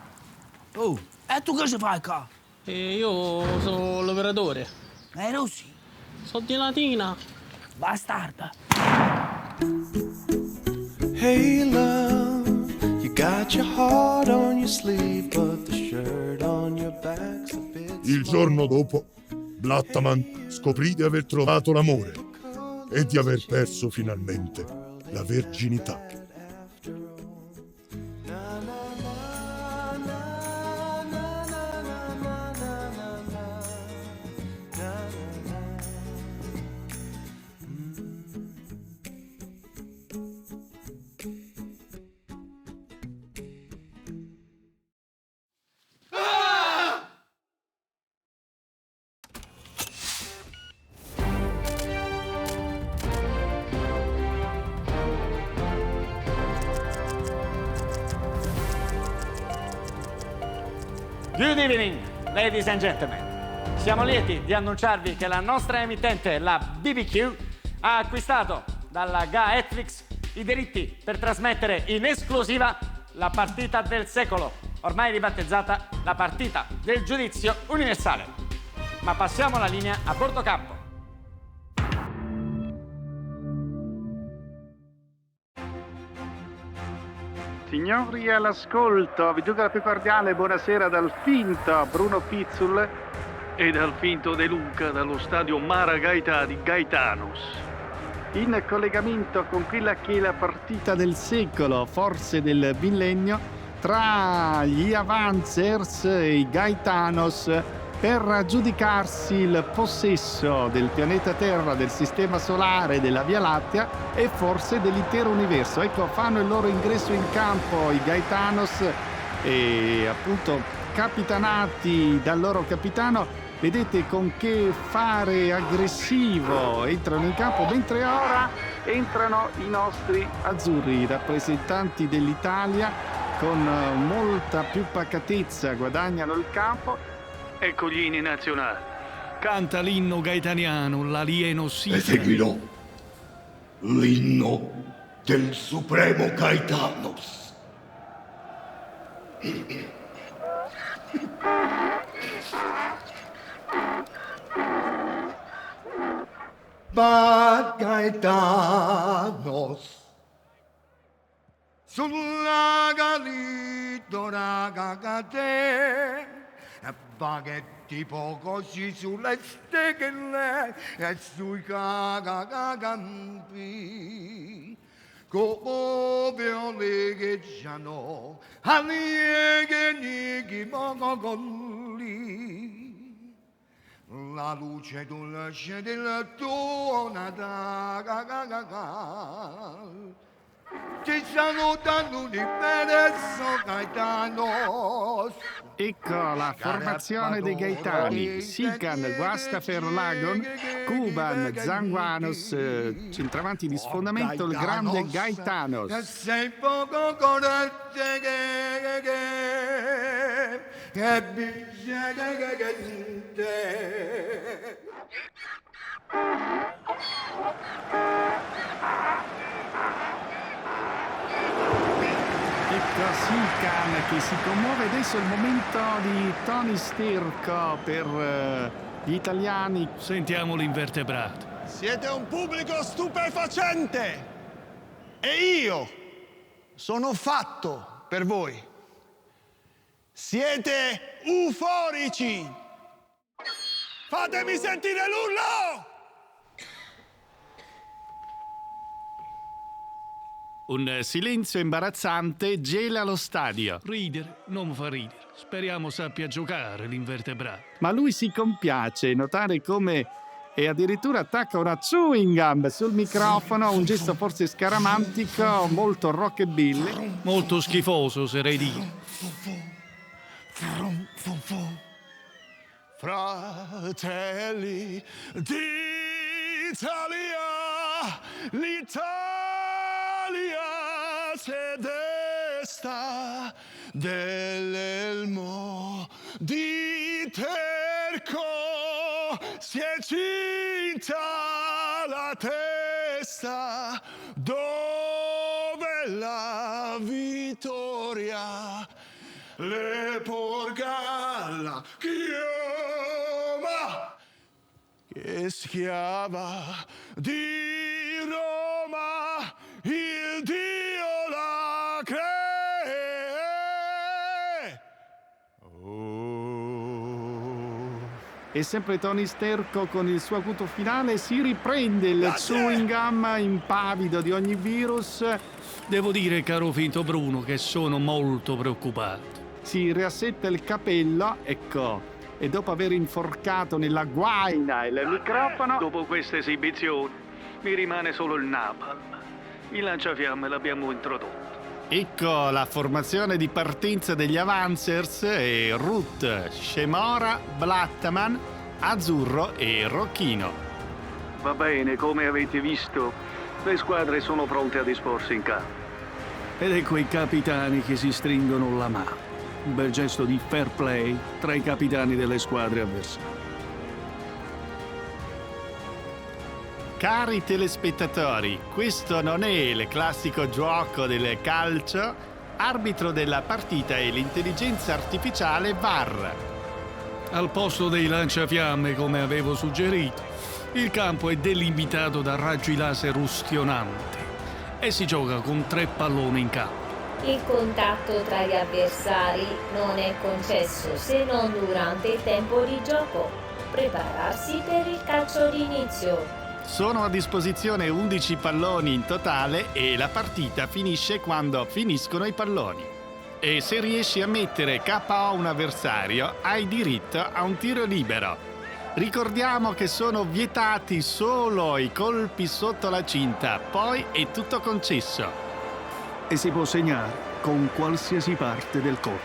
Oh, e tu che ci fai qua? Io sono l'operatore. Rossi? Sono di Latina. Bastarda. Hey love, you got your heart on your sleeve, but the shirt on your back's a bit. Il giorno dopo, Blattaman scoprì di aver trovato l'amore e di aver perso finalmente la verginità. Good evening, ladies and gentlemen. Siamo lieti di annunciarvi che la nostra emittente, la BBQ, ha acquistato dalla Netflix i diritti per trasmettere in esclusiva la partita del secolo, ormai ribattezzata la partita del giudizio universale. Ma passiamo la linea a bordo campo. Signori all'ascolto, vi dico la più cordiale buonasera dal finto Bruno Pizzul e dal finto De Luca dallo stadio Maragaita di Gaetanos. In collegamento con quella che è la partita del secolo, forse del millennio, tra gli Avanzers e i Gaetanos per aggiudicarsi il possesso del pianeta Terra, del Sistema Solare, della Via Lattea e forse dell'intero universo. Ecco, fanno il loro ingresso in campo i Gaetanos e appunto capitanati dal loro capitano. Vedete con che fare aggressivo entrano in campo, mentre ora entrano i nostri azzurri, i rappresentanti dell'Italia, con molta più pacatezza guadagnano il campo. Ecco gli inni nazionali. Canta l'inno gaetaniano, l'alieno Sica. E seguirò l'inno del Supremo Gaetanos. Ma Gaetanos sulla galito ragagate baghetti pocosi sulle steghe e sui campi come oleggiano allieghi mogolli la luce dolce del tuo Natale ti salutano l'universo Gaetanos. Ecco la formazione dei Gaetani: Sican, Guastaferlagon, Cuban, Zanguanos, centravanti di sfondamento, il grande Gaetanos. Sei poco corrente che Ecco Sican che si commuove. Adesso è il momento di Tony Sterco per gli italiani. Sentiamo l'invertebrato. Siete un pubblico stupefacente e io sono fatto per voi. Siete euforici. Fatemi sentire l'urlo! Un silenzio imbarazzante gela lo stadio. Ridere non fa ridere. Speriamo sappia giocare l'invertebrato. Ma lui si compiace notare come e addirittura attacca una chewing gum sul microfono, un gesto forse scaramantico, molto rockabilly. Molto schifoso, oserei dire. Fratelli d'Italia, l'Italia c'è desta dell'elmo di Terco, si è cinta la testa dove la vittoria le porga la chioma che schiava di Roma, il Dio la cree. E sempre Tony Sterco con il suo acuto finale si riprende il chewing gum impavido di ogni virus. Devo dire, caro Finto Bruno, che sono molto preoccupato. Si riassetta il capello, ecco, e dopo aver inforcato nella guaina il microfono... Dopo questa esibizione mi rimane solo il napalm. Il lanciafiamme l'abbiamo introdotto. Ecco la formazione di partenza degli Avanzers e Ruth, Scemora, Blattman, Azzurro e Rocchino. Va bene, come avete visto, le squadre sono pronte a disporsi in campo. Ed ecco i capitani che si stringono la mano. Un bel gesto di fair play tra i capitani delle squadre avversarie. Cari telespettatori, questo non è il classico gioco del calcio. Arbitro della partita è l'intelligenza artificiale VAR. Al posto dei lanciafiamme, come avevo suggerito, il campo è delimitato da raggi laser ustionanti e si gioca con 3 palloni in campo. Il contatto tra gli avversari non è concesso se non durante il tempo di gioco. Prepararsi per il calcio d'inizio. Sono a disposizione 11 palloni in totale e la partita finisce quando finiscono i palloni. E se riesci a mettere KO un avversario, hai diritto a un tiro libero. Ricordiamo che sono vietati solo i colpi sotto la cinta, poi è tutto concesso. E si può segnare con qualsiasi parte del corpo,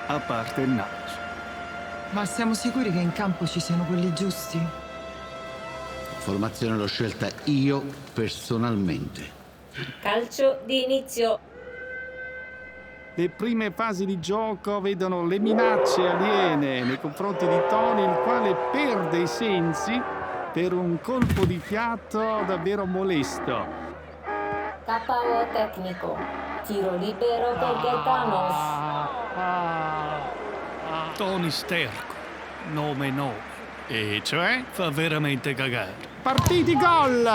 a parte il naso. Ma siamo sicuri che in campo ci siano quelli giusti? Formazione l'ho scelta io personalmente. Calcio di inizio. Le prime fasi di gioco vedono le minacce aliene nei confronti di Tony, il quale perde i sensi per un colpo di fiato davvero molesto. KO tecnico. Tiro libero per Gaetanos. Tony Sterco, nome 9. E cioè? Fa veramente cagare. Partiti gol!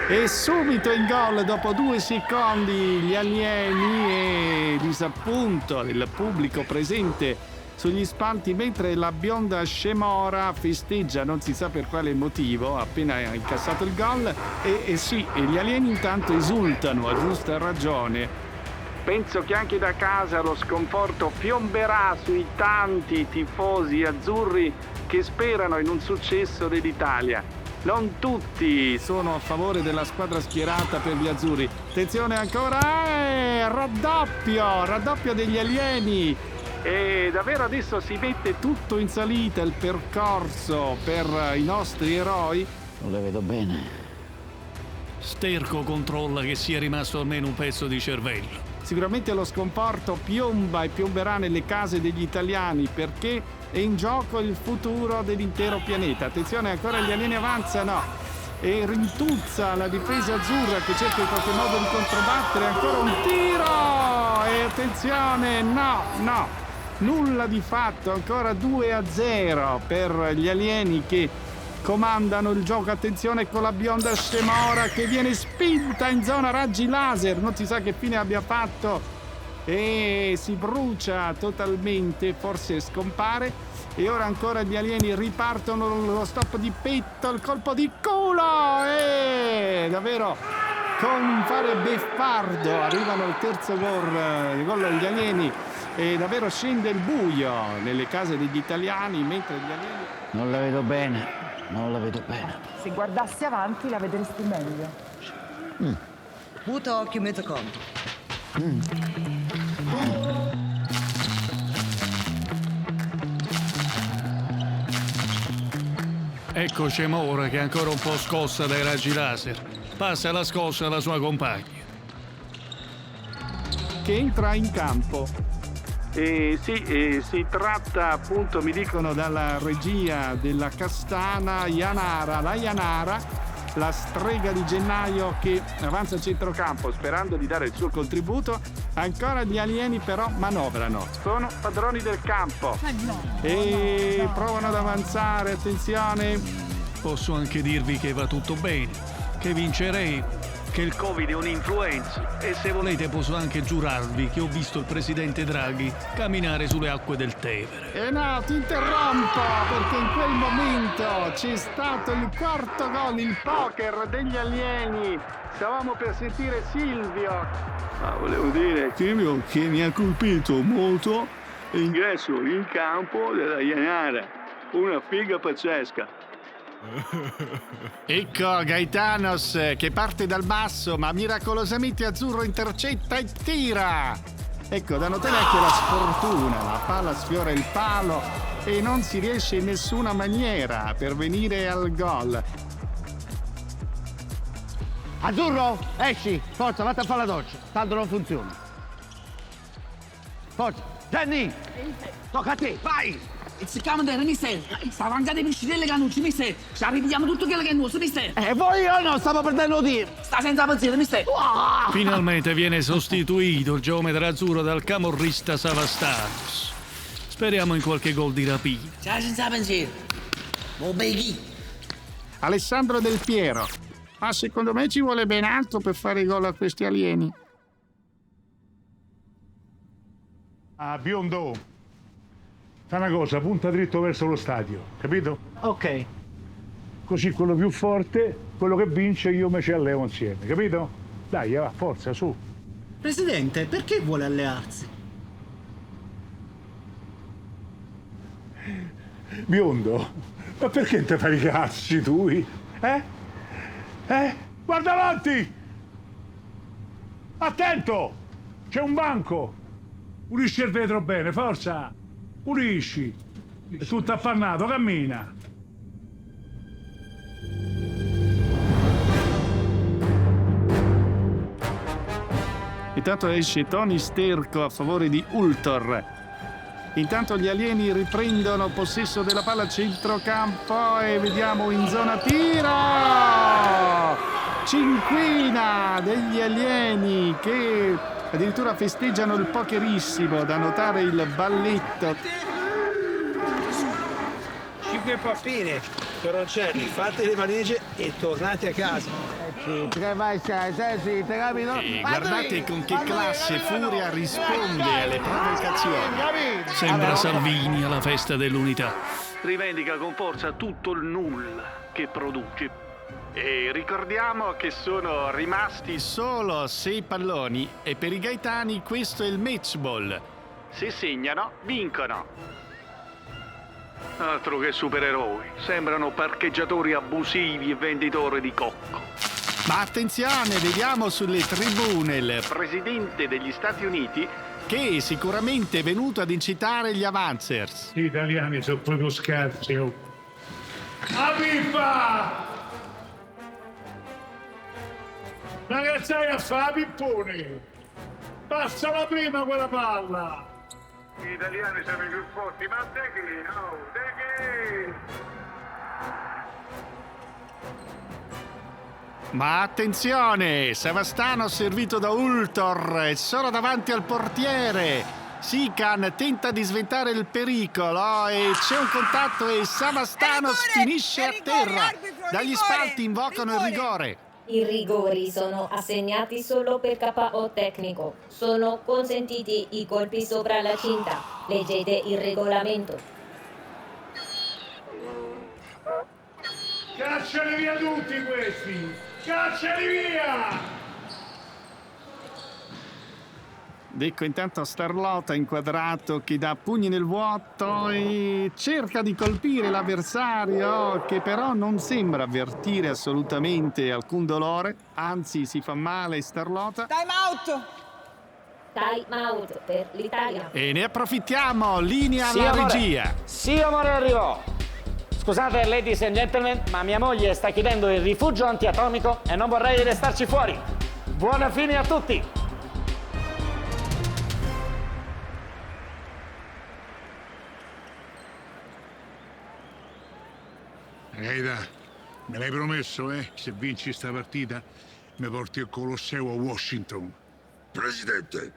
E subito in gol dopo 2 secondi gli alieni e disappunto del pubblico presente sugli spalti mentre la bionda Scemora festeggia non si sa per quale motivo appena ha incassato il gol e sì, e gli alieni intanto esultano a giusta ragione. Penso che anche da casa lo sconforto piomberà sui tanti tifosi azzurri che sperano in un successo dell'Italia. Non tutti sono a favore della squadra schierata per gli azzurri. Attenzione ancora, raddoppio degli alieni. E davvero adesso si mette tutto in salita il percorso per i nostri eroi. Non le vedo bene. Sterco controlla che sia rimasto almeno un pezzo di cervello. Sicuramente lo sconforto piomba e piomberà nelle case degli italiani perché è in gioco il futuro dell'intero pianeta. Attenzione, ancora gli alieni avanzano e rintuzza la difesa azzurra che cerca in qualche modo di controbattere. Ancora un tiro e attenzione, no, nulla di fatto, ancora 2-0 per gli alieni che comandano il gioco. Attenzione con la bionda Scemora che viene spinta in zona raggi laser, non si sa che fine abbia fatto e si brucia totalmente, forse scompare. E ora ancora gli alieni ripartono lo stop di petto, il colpo di culo e davvero con un fare beffardo arrivano al terzo gol gli alieni e davvero scende il buio nelle case degli italiani mentre gli alieni... Non la vedo bene. Se guardassi avanti la vedresti meglio. Muto occhio, metto conto. Ecco Scemora che è ancora un po' scossa dai raggi laser. Passa la scossa alla sua compagna. Che entra in campo. Si tratta appunto, mi dicono dalla regia, della Castana Janara, la Janara, la strega di Gennaio che avanza a centrocampo sperando di dare il suo contributo. Ancora gli alieni però manovrano, sono padroni del campo e provano ad avanzare. Attenzione, Posso anche dirvi che va tutto bene, che vinceremo, che il Covid è un'influenza e se volete posso anche giurarvi che ho visto il presidente Draghi camminare sulle acque del Tevere. No, ti interrompo perché in quel momento c'è stato il quarto gol, il poker degli alieni. Stavamo per sentire Silvio. Ma volevo dire, Silvio, che mi ha colpito molto l'ingresso in campo della Janara. Una figa pazzesca. Ecco Gaetanos che parte dal basso ma miracolosamente azzurro intercetta e tira. Ecco, da notare anche la sfortuna, la palla sfiora il palo e non si riesce in nessuna maniera per venire al gol. Azzurro, esci, forza, vatti a fare la doccia, tanto non funziona. Forza, Jenny, tocca a te, vai! Si chiama da mister, stava mangiando i piscinelle canucci, mister. Ci arriviamo tutto quello che è nuovo, mister. Voi io no, stavo perdendo tempo. Sta senza pensiero, mister. Finalmente viene sostituito il geometra azzurro dal camorrista Savastanos. Speriamo in qualche gol di rapina. Ciao, senza pensiero. Alessandro Del Piero. Ma secondo me ci vuole ben altro per fare gol a questi alieni. Biondo, fa una cosa, punta dritto verso lo stadio, capito? Ok. Così quello più forte, quello che vince, io me ci alleo insieme, capito? Dai, va, forza, su. Presidente, perché vuole allearsi? Biondo, ma perché te fai i cazzi tu? Guarda avanti! Attento! C'è un banco! Pulisci il vetro bene, forza! Pulisci! È tutto affannato, cammina! Intanto esce Tony Sterco a favore di Ultor. Intanto gli alieni riprendono possesso della palla a centrocampo e vediamo in zona tiro! Cinquina degli alieni che addirittura festeggiano il pokerissimo, da notare il balletto. 5 pappine, peroncelli, fate le valigie e tornate a casa. Guardate con che classe Furia risponde alle provocazioni. Sembra Salvini alla festa dell'unità. Rivendica con forza tutto il nulla che produce. E ricordiamo che sono rimasti solo 6 palloni e per i gaetani questo è il match ball. Se segnano, vincono. Altro che supereroi, sembrano parcheggiatori abusivi e venditori di cocco. Ma attenzione, vediamo sulle tribune il presidente degli Stati Uniti che è sicuramente venuto ad incitare gli Avanzers. Gli italiani sono proprio scarsi. A pippa! Ma che stai a fare, pippone? Passala prima quella palla! Gli italiani sono i più forti, ma de che? No, de che? Ma attenzione, Savastano servito da Ultor, è solo davanti al portiere. Sican tenta di sventare il pericolo e c'è un contatto e Savastano finisce a terra. Dagli spalti invocano il rigore. I rigori sono assegnati solo per KO tecnico. Sono consentiti i colpi sopra la cinta. Leggete il regolamento. Cacciali via tutti questi! Cacciali via! Ecco intanto Starlota inquadrato che dà pugni nel vuoto e cerca di colpire l'avversario, che però non sembra avvertire assolutamente alcun dolore, anzi si fa male Starlota. Time out! Time out per l'Italia. E ne approfittiamo, linea Sì, alla amore. regia. Sì, amore, arrivo. Scusate, ladies and gentlemen, ma mia moglie sta chiedendo il rifugio antiatomico e non vorrei restarci fuori. Buona fine a tutti! Gaeta, me l'hai promesso, Se vinci sta partita, mi porti al Colosseo a Washington. Presidente!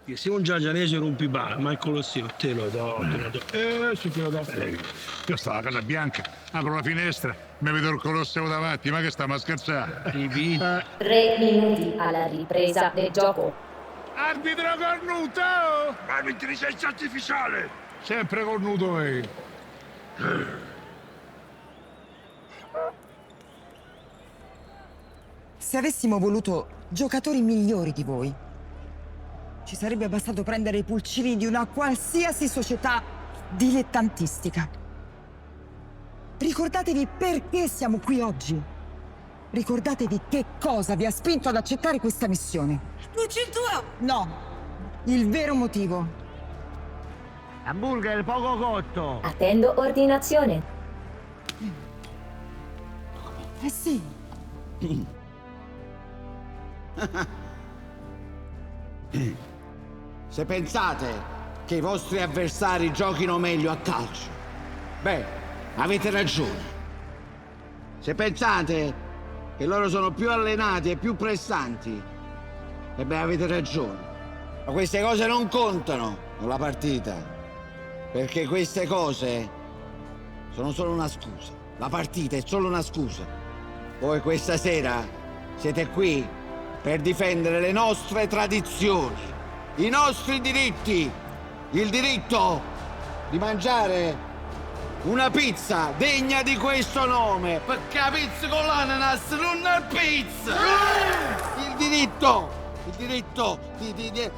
Che se un giagianese rompiballe, ma il Colosseo te lo do, te lo do. Sì, te lo do. Io sto alla Casa Bianca, apro la finestra, mi vedo il Colosseo davanti, ma che stiamo a scherzare? 3 minuti alla ripresa del gioco. Arbitro cornuto! Ma l'intelligenza artificiale! Sempre cornuto, Se avessimo voluto giocatori migliori di voi, ci sarebbe bastato prendere i pulcini di una qualsiasi società dilettantistica. Ricordatevi perché siamo qui oggi. Ricordatevi che cosa vi ha spinto ad accettare questa missione. Non c'è il tuo! No, il vero motivo. Hamburger poco cotto. Attendo ordinazione. Eh sì. Se pensate che i vostri avversari giochino meglio a calcio, beh, avete ragione. Se pensate che loro sono più allenati e più pressanti, e beh, avete ragione. Ma queste cose non contano nella partita, perché queste cose sono solo una scusa. La partita è solo una scusa. Voi questa sera siete qui per difendere le nostre tradizioni, i nostri diritti, il diritto di mangiare una pizza degna di questo nome, perché la pizza con l'ananas non è pizza! Il diritto di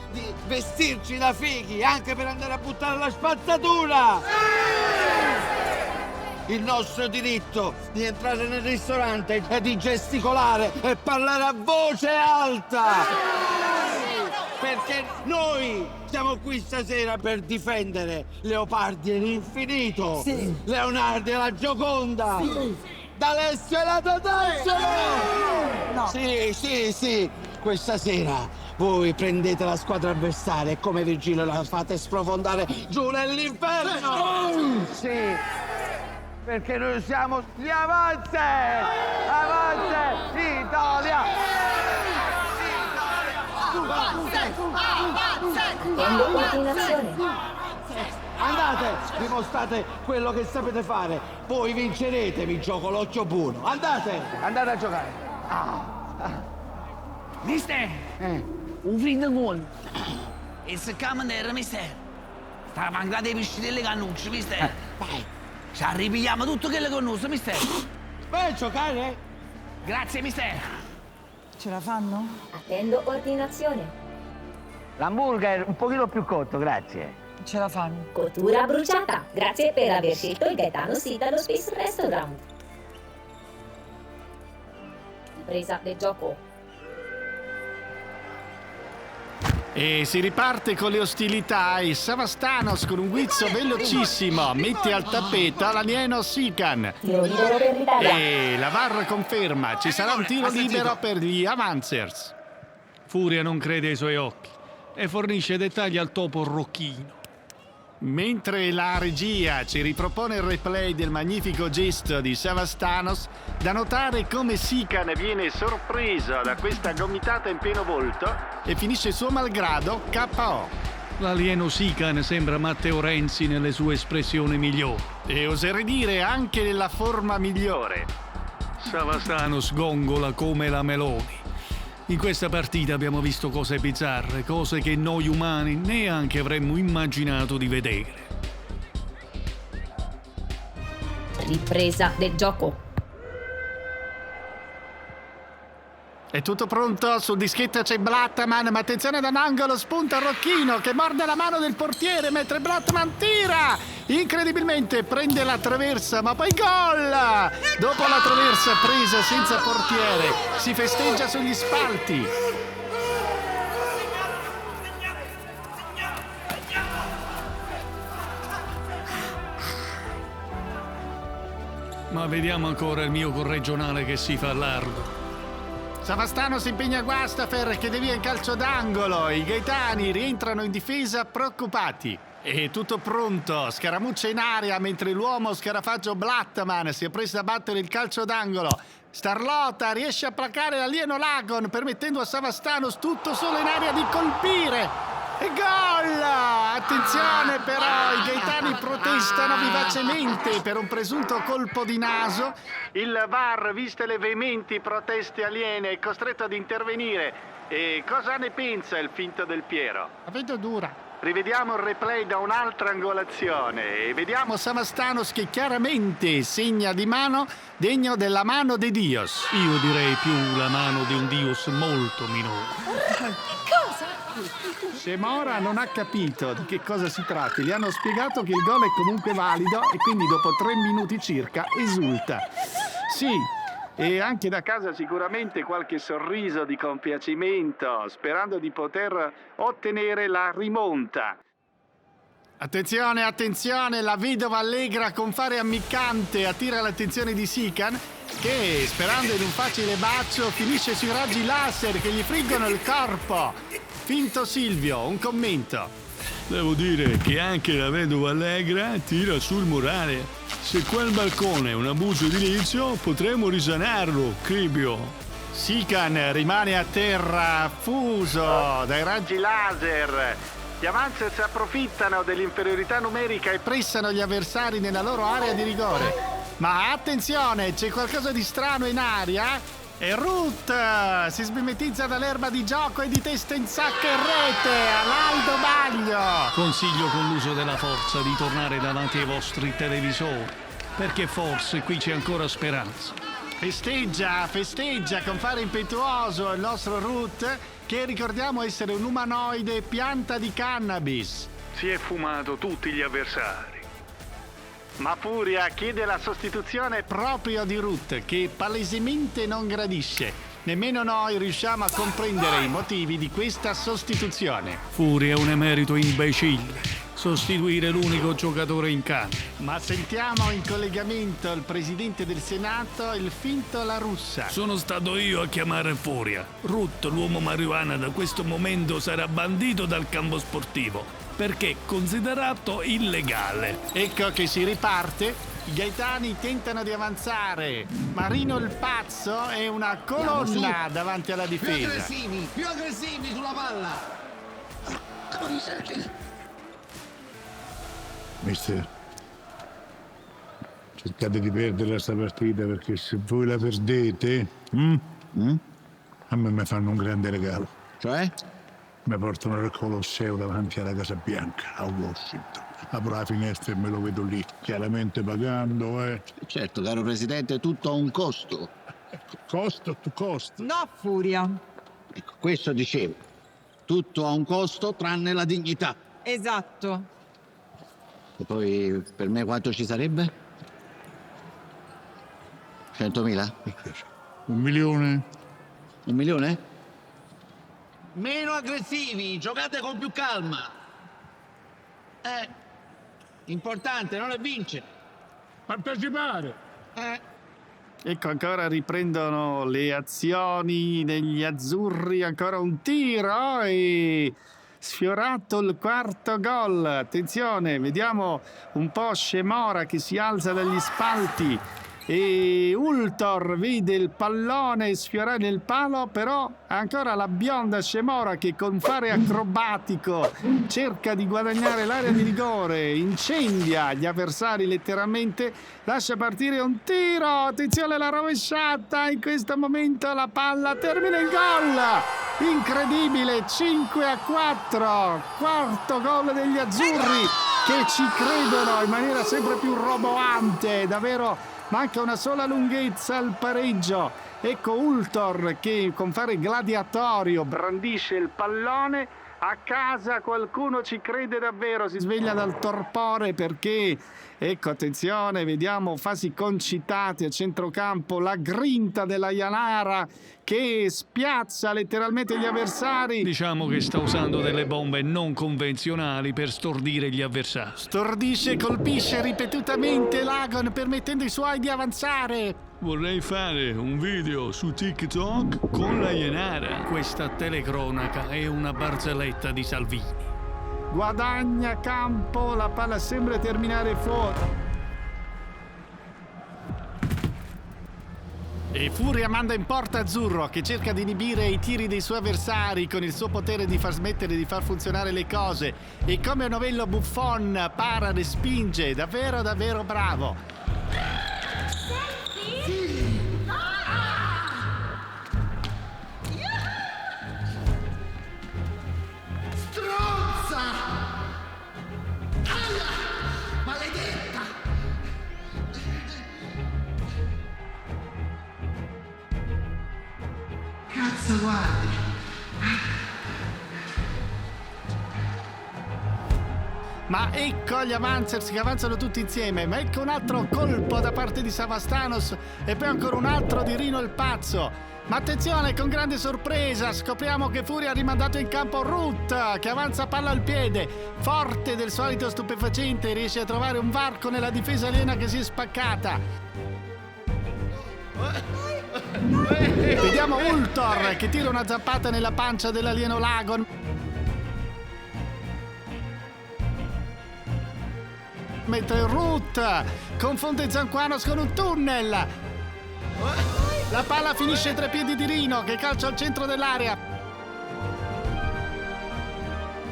vestirci da fighi anche per andare a buttare la spazzatura! il nostro diritto di entrare nel ristorante e di gesticolare e parlare a voce alta. Perché noi siamo qui stasera per difendere Leopardi e l'Infinito, Leonardo e la Gioconda, D'Alessio e la Totaccio! No. Sì, questa sera voi prendete la squadra avversaria e come Virgilio la fate sprofondare giù nell'inferno! Sì, perché noi siamo gli Avanze! Avanze Italia! Attendo ordinazione. Andate, dimostrate quello che sapete fare. Voi vincerete, vi gioco l'occhio buono. Andate a giocare. Mister, un friend con. E se camera, mister. Sta mangiando i piscinelli cannucci, mister. Ci arriviamo tutto quello con noi, mister. Vai a giocare? Grazie, mister. Ce la fanno? Attendo ordinazione. L'hamburger un pochino più cotto, grazie. Ce la fanno. Cottura bruciata. Grazie per aver scelto il Gaetano's Italo Space Restaurant. Ripresa del gioco. E si riparte con le ostilità e Savastanos con un guizzo velocissimo mette al tappeto l'alieno Sikan. Tiro libero per l'Italia. E la VAR conferma, ci sarà un tiro libero per gli Avanzers. Furia non crede ai suoi occhi e fornisce dettagli al topo Rocchino. Mentre la regia ci ripropone il replay del magnifico gesto di Savastanos, da notare come Sikan viene sorpreso da questa gomitata in pieno volto e finisce suo malgrado KO. L'alieno Sikan sembra Matteo Renzi nelle sue espressioni migliori. E oserei dire anche nella forma migliore. Savastanos gongola come la Meloni. In questa partita abbiamo visto cose bizzarre, cose che noi umani neanche avremmo immaginato di vedere. Ripresa del gioco. È tutto pronto, sul dischetto c'è Blattman, ma attenzione da un angolo, spunta Rocchino che morde la mano del portiere mentre Blattman tira! Incredibilmente prende la traversa, ma poi gol! Dopo la traversa presa senza portiere, si festeggia sugli spalti. Ma vediamo ancora il mio corregionale che si fa largo. Savastano si impegna Guastafer che devia in calcio d'angolo. I gaetani rientrano in difesa preoccupati. E tutto pronto, scaramuccia in aria mentre l'uomo scarafaggio Blattman si è preso a battere il calcio d'angolo. Starlota riesce a placare l'alieno Lagon permettendo a Savastanos tutto solo in aria di colpire. E gol! Attenzione però, i gaetani protestano vivacemente per un presunto colpo di naso. Il VAR, viste le veementi proteste aliene, è costretto ad intervenire. E cosa ne pensa il finto del Piero? La vedo dura. Rivediamo il replay da un'altra angolazione e vediamo Savastanos che chiaramente segna di mano degno della mano de Dios. Io direi più la mano di un Dios molto minore. Cosa? Se Mora non ha capito di che cosa si tratti, gli hanno spiegato che il gol è comunque valido e quindi dopo 3 minuti circa esulta. Sì, e anche da casa sicuramente qualche sorriso di compiacimento, sperando di poter ottenere la rimonta. Attenzione, attenzione, la vedova allegra con fare ammiccante attira l'attenzione di Sikan, che, sperando in un facile bacio, finisce sui raggi laser che gli friggono il corpo. Finto Silvio, un commento. Devo dire che anche la vedova allegra tira sul morale. Se quel balcone è un abuso edilizio, potremmo risanarlo, Cribio. Sikan rimane a terra, fuso dai raggi laser. Gli Avanzers approfittano dell'inferiorità numerica e pressano gli avversari nella loro area di rigore. Ma attenzione, c'è qualcosa di strano in aria. E Ruth si smimetizza dall'erba di gioco e di testa in sacca e rete all'Aldo Baglio. Consiglio con l'uso della forza di tornare davanti ai vostri televisori, perché forse qui c'è ancora speranza. Festeggia con fare impetuoso il nostro Ruth, che ricordiamo essere un umanoide pianta di cannabis. Si è fumato tutti gli avversari. Ma Furia chiede la sostituzione proprio di Ruth, che palesemente non gradisce. Nemmeno noi riusciamo a comprendere i motivi di questa sostituzione. Furia è un emerito imbecille. Sostituire l'unico giocatore in campo. Ma sentiamo in collegamento il presidente del Senato, il finto La Russa. Sono stato io a chiamare Furia. Ruth, l'uomo marijuana, da questo momento sarà bandito dal campo sportivo perché considerato illegale. Ecco che si riparte. I gaetani tentano di avanzare. Marino il Pazzo è una colonna davanti alla difesa. Più aggressivi sulla palla. Mister, cercate di perdere questa partita perché se voi la perdete, a me mi fanno un grande regalo. Cioè? Mi portano al Colosseo davanti alla Casa Bianca, a Washington. Apro la finestra e me lo vedo lì, chiaramente pagando, Certo, caro Presidente, tutto ha un costo. Costo to costo. No, Furia. Ecco, questo dicevo. Tutto ha un costo tranne la dignità. Esatto. E poi per me quanto ci sarebbe? 100.000? 1 milione? 1 milione? Meno aggressivi, giocate con più calma. Importante, non è vincere. Partecipare. Ecco, ancora riprendono le azioni degli azzurri, ancora un tiro e sfiorato il quarto gol. Attenzione, vediamo un po' Scemora che si alza dagli spalti e Ultor vede il pallone sfiorare il palo, però ancora la bionda Scemora che con fare acrobatico cerca di guadagnare l'area di rigore, incendia gli avversari letteralmente, lascia partire un tiro, attenzione alla rovesciata, in questo momento la palla termina in gol, incredibile, 5-4, quarto gol degli azzurri che ci credono in maniera sempre più roboante, davvero. Manca una sola lunghezza al pareggio. Ecco Ultor che con fare gladiatorio brandisce il pallone. A casa qualcuno ci crede davvero, si sveglia dal torpore perché, ecco attenzione, vediamo fasi concitate a centrocampo, la grinta della Janara che spiazza letteralmente gli avversari. Diciamo che sta usando delle bombe non convenzionali per stordire gli avversari. Stordisce e colpisce ripetutamente Lagon permettendo ai suoi di avanzare. Vorrei fare un video su TikTok con la Janara. Questa telecronaca è una barzelletta di Salvini. Guadagna campo, la palla sembra terminare fuori. E Furia manda in porta Azzurro che cerca di inibire i tiri dei suoi avversari con il suo potere di far smettere di far funzionare le cose. E come un novello Buffon para, respinge, davvero davvero bravo. Stronza! Maledetta! Cazzo, guardi! Ma ecco gli Avancers che avanzano tutti insieme, ma ecco un altro colpo da parte di Savastanos e poi ancora un altro di Rino il Pazzo. Ma attenzione, con grande sorpresa scopriamo che Furia ha rimandato in campo Ruth che avanza palla al piede, forte del solito stupefacente, riesce a trovare un varco nella difesa aliena che si è spaccata. Vediamo Ultor che tira una zappata nella pancia dell'alieno Lagon. Mentre Ruth confonde Zanquanos con un tunnel. La palla finisce tra i piedi di Rino che calcia al centro dell'area.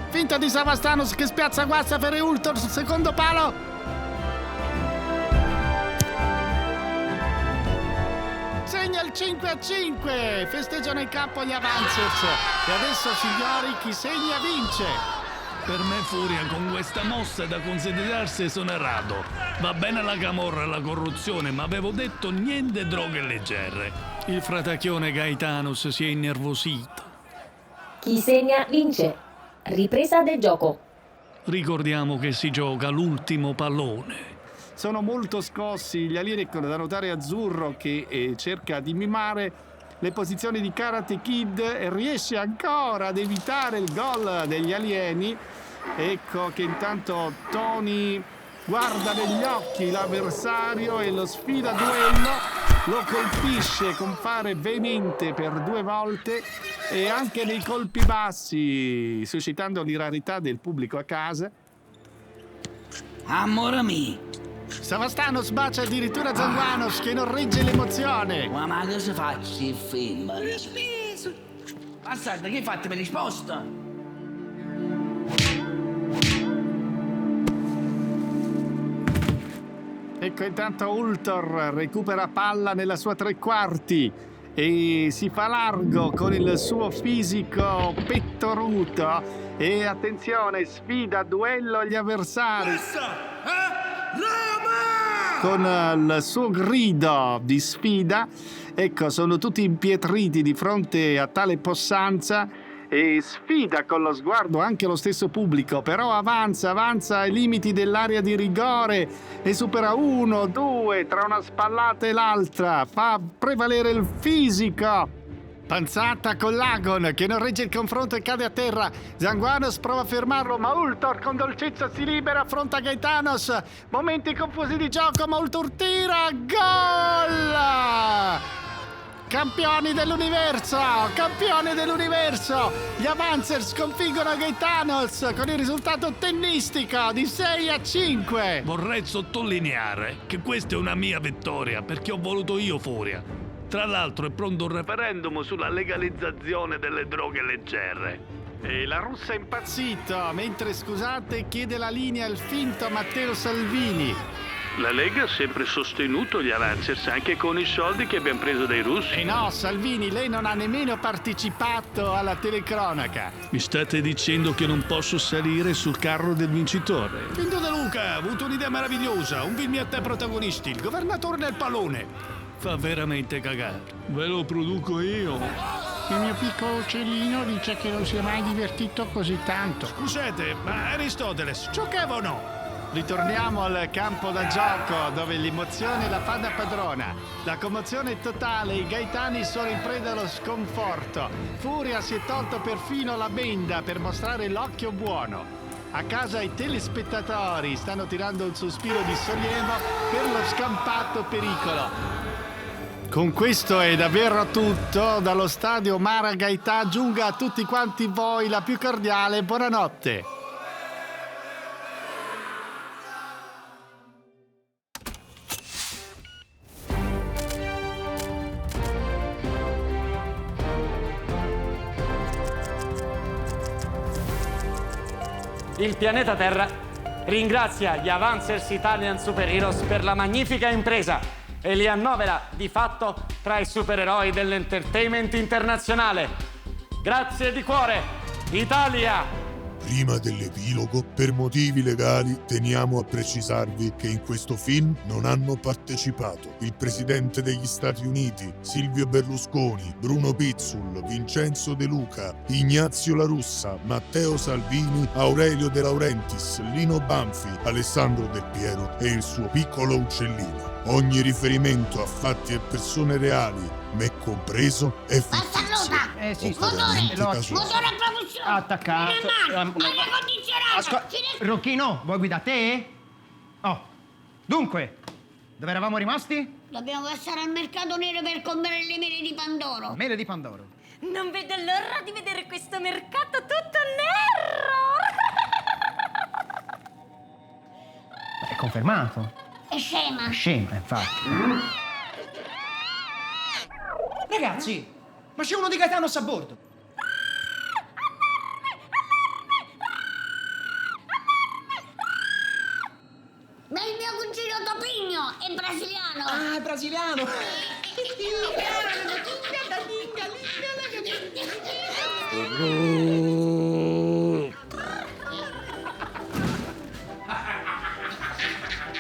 Finta di Savastanos che spiazza Guazza per Ultor sul secondo palo. Segna il 5-5. Festeggiano in campo gli Avancers. E adesso, signori, chi segna vince. Per me Furia con questa mossa è da considerarsi esonerato. Va bene la camorra e la corruzione, ma avevo detto niente droghe leggere. Il fratacchione Gaetanos si è innervosito. Chi segna vince. Ripresa del gioco. Ricordiamo che si gioca l'ultimo pallone. sono molto scossi. Gli alieni, da notare Azzurro che cerca di mimare le posizioni di Karate Kid e riesce ancora ad evitare il gol degli alieni. Ecco che intanto Tony guarda negli occhi l'avversario e lo sfida a duello, lo colpisce con fare veemente per 2 volte e anche nei colpi bassi, suscitando l'irarità del pubblico a casa. Amore mio! Savastano sbacia addirittura Zanguanos che non regge l'emozione. Ma che si faccia il film? Bastardo, che hai fatto per risposta? Ecco intanto Ultor recupera palla nella sua 3/4 e si fa largo con il suo fisico pettoruto e attenzione, sfida a duello gli avversari con il suo grido di sfida. Ecco, sono tutti impietriti di fronte a tale possanza e sfida con lo sguardo anche lo stesso pubblico, però avanza ai limiti dell'area di rigore e supera 1, 2 tra una spallata e l'altra, fa prevalere il fisico. Panzata con Lagon che non regge il confronto e cade a terra. Zanguanos prova a fermarlo, ma Ultor con dolcezza si libera, affronta Gaetanos. Momenti confusi di gioco, ma Ultor tira, gol! Campioni dell'universo! Gli Avancers sconfiggono Gaetanos con il risultato tennistico di 6-5. Vorrei sottolineare che questa è una mia vittoria perché ho voluto io Furia. Tra l'altro è pronto un referendum sulla legalizzazione delle droghe leggere. E la russa è impazzito, mentre, scusate, chiede la linea al finto Matteo Salvini. La Lega ha sempre sostenuto gli Avancers anche con i soldi che abbiamo preso dai russi. E no, Salvini, lei non ha nemmeno partecipato alla telecronaca. Mi state dicendo che non posso salire sul carro del vincitore? Vinto De Luca ha avuto un'idea meravigliosa, un film a te protagonisti, il governatore nel pallone. Fa veramente cagare. Ve lo produco io. Il mio piccolo uccellino dice che non si è mai divertito così tanto. Scusate, ma Aristotele, giocava o no? Ritorniamo al campo da gioco dove l'emozione la fa da padrona. La commozione è totale, i gaetani sono in preda allo sconforto. Furia si è tolto perfino la benda per mostrare l'occhio buono. A casa i telespettatori stanno tirando un sospiro di sollievo per lo scampato pericolo. Con questo è davvero tutto. Dallo stadio Mara Gaetà giunga a tutti quanti voi la più cordiale buonanotte. Il pianeta Terra ringrazia gli Avancers Italian Superheroes per la magnifica impresa e li annovera di fatto tra i supereroi dell'entertainment internazionale. Grazie di cuore, Italia! Prima dell'epilogo, per motivi legali, teniamo a precisarvi che in questo film non hanno partecipato il Presidente degli Stati Uniti, Silvio Berlusconi, Bruno Pizzul, Vincenzo De Luca, Ignazio La Russa, Matteo Salvini, Aurelio De Laurentiis, Lino Banfi, Alessandro Del Piero e il suo piccolo uccellino. Ogni riferimento a fatti e persone reali, me compreso, è fittizio. Motore a propulsione! Attaccato. Aria condizionata! Rocchino, vuoi guida te? Oh, dunque, dove eravamo rimasti? Dobbiamo passare al mercato nero per comprare le mele di Pandoro. Mele di Pandoro. Non vedo l'ora di vedere questo mercato tutto nero! È confermato. È scema. Scema, infatti. Ragazzi, ma c'è uno di Gaetanos a bordo. Ma il mio cugino Topigno è brasiliano. Ah, è brasiliano.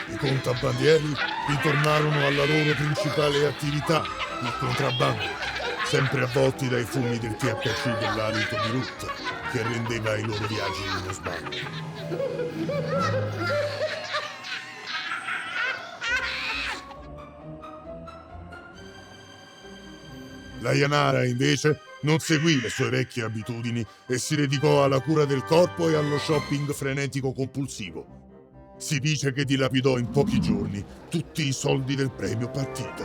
I contrabbandieri ritornarono alla loro principale attività, il contrabbando, sempre avvolti dai fumi del THC dell'alito di Ruth, che rendeva i loro viaggi uno sballo. La Janara, invece, non seguì le sue vecchie abitudini e si dedicò alla cura del corpo e allo shopping frenetico compulsivo. Si dice che dilapidò in pochi giorni tutti i soldi del premio partita.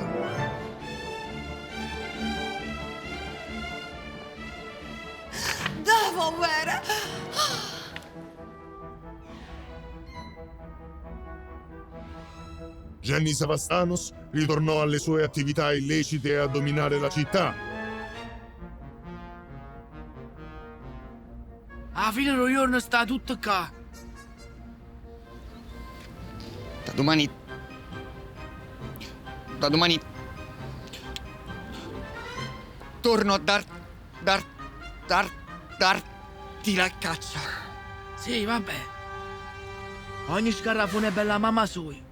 Devo bere! Gianni Savastanos ritornò alle sue attività illecite a dominare la città. Alla fine lo giorno sta tutto qua. Da domani torno a darti la caccia. Sì, vabbè. Ogni scarafone è bella mamma sua.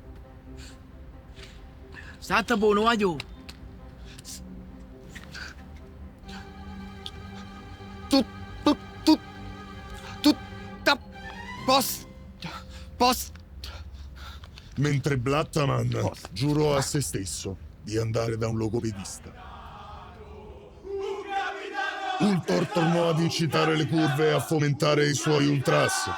State buono, voglio. Tutta post. Mentre Blattaman giurò a se stesso di andare da un logopedista. Ultor tornò ad incitare le curve e a fomentare i suoi ultras,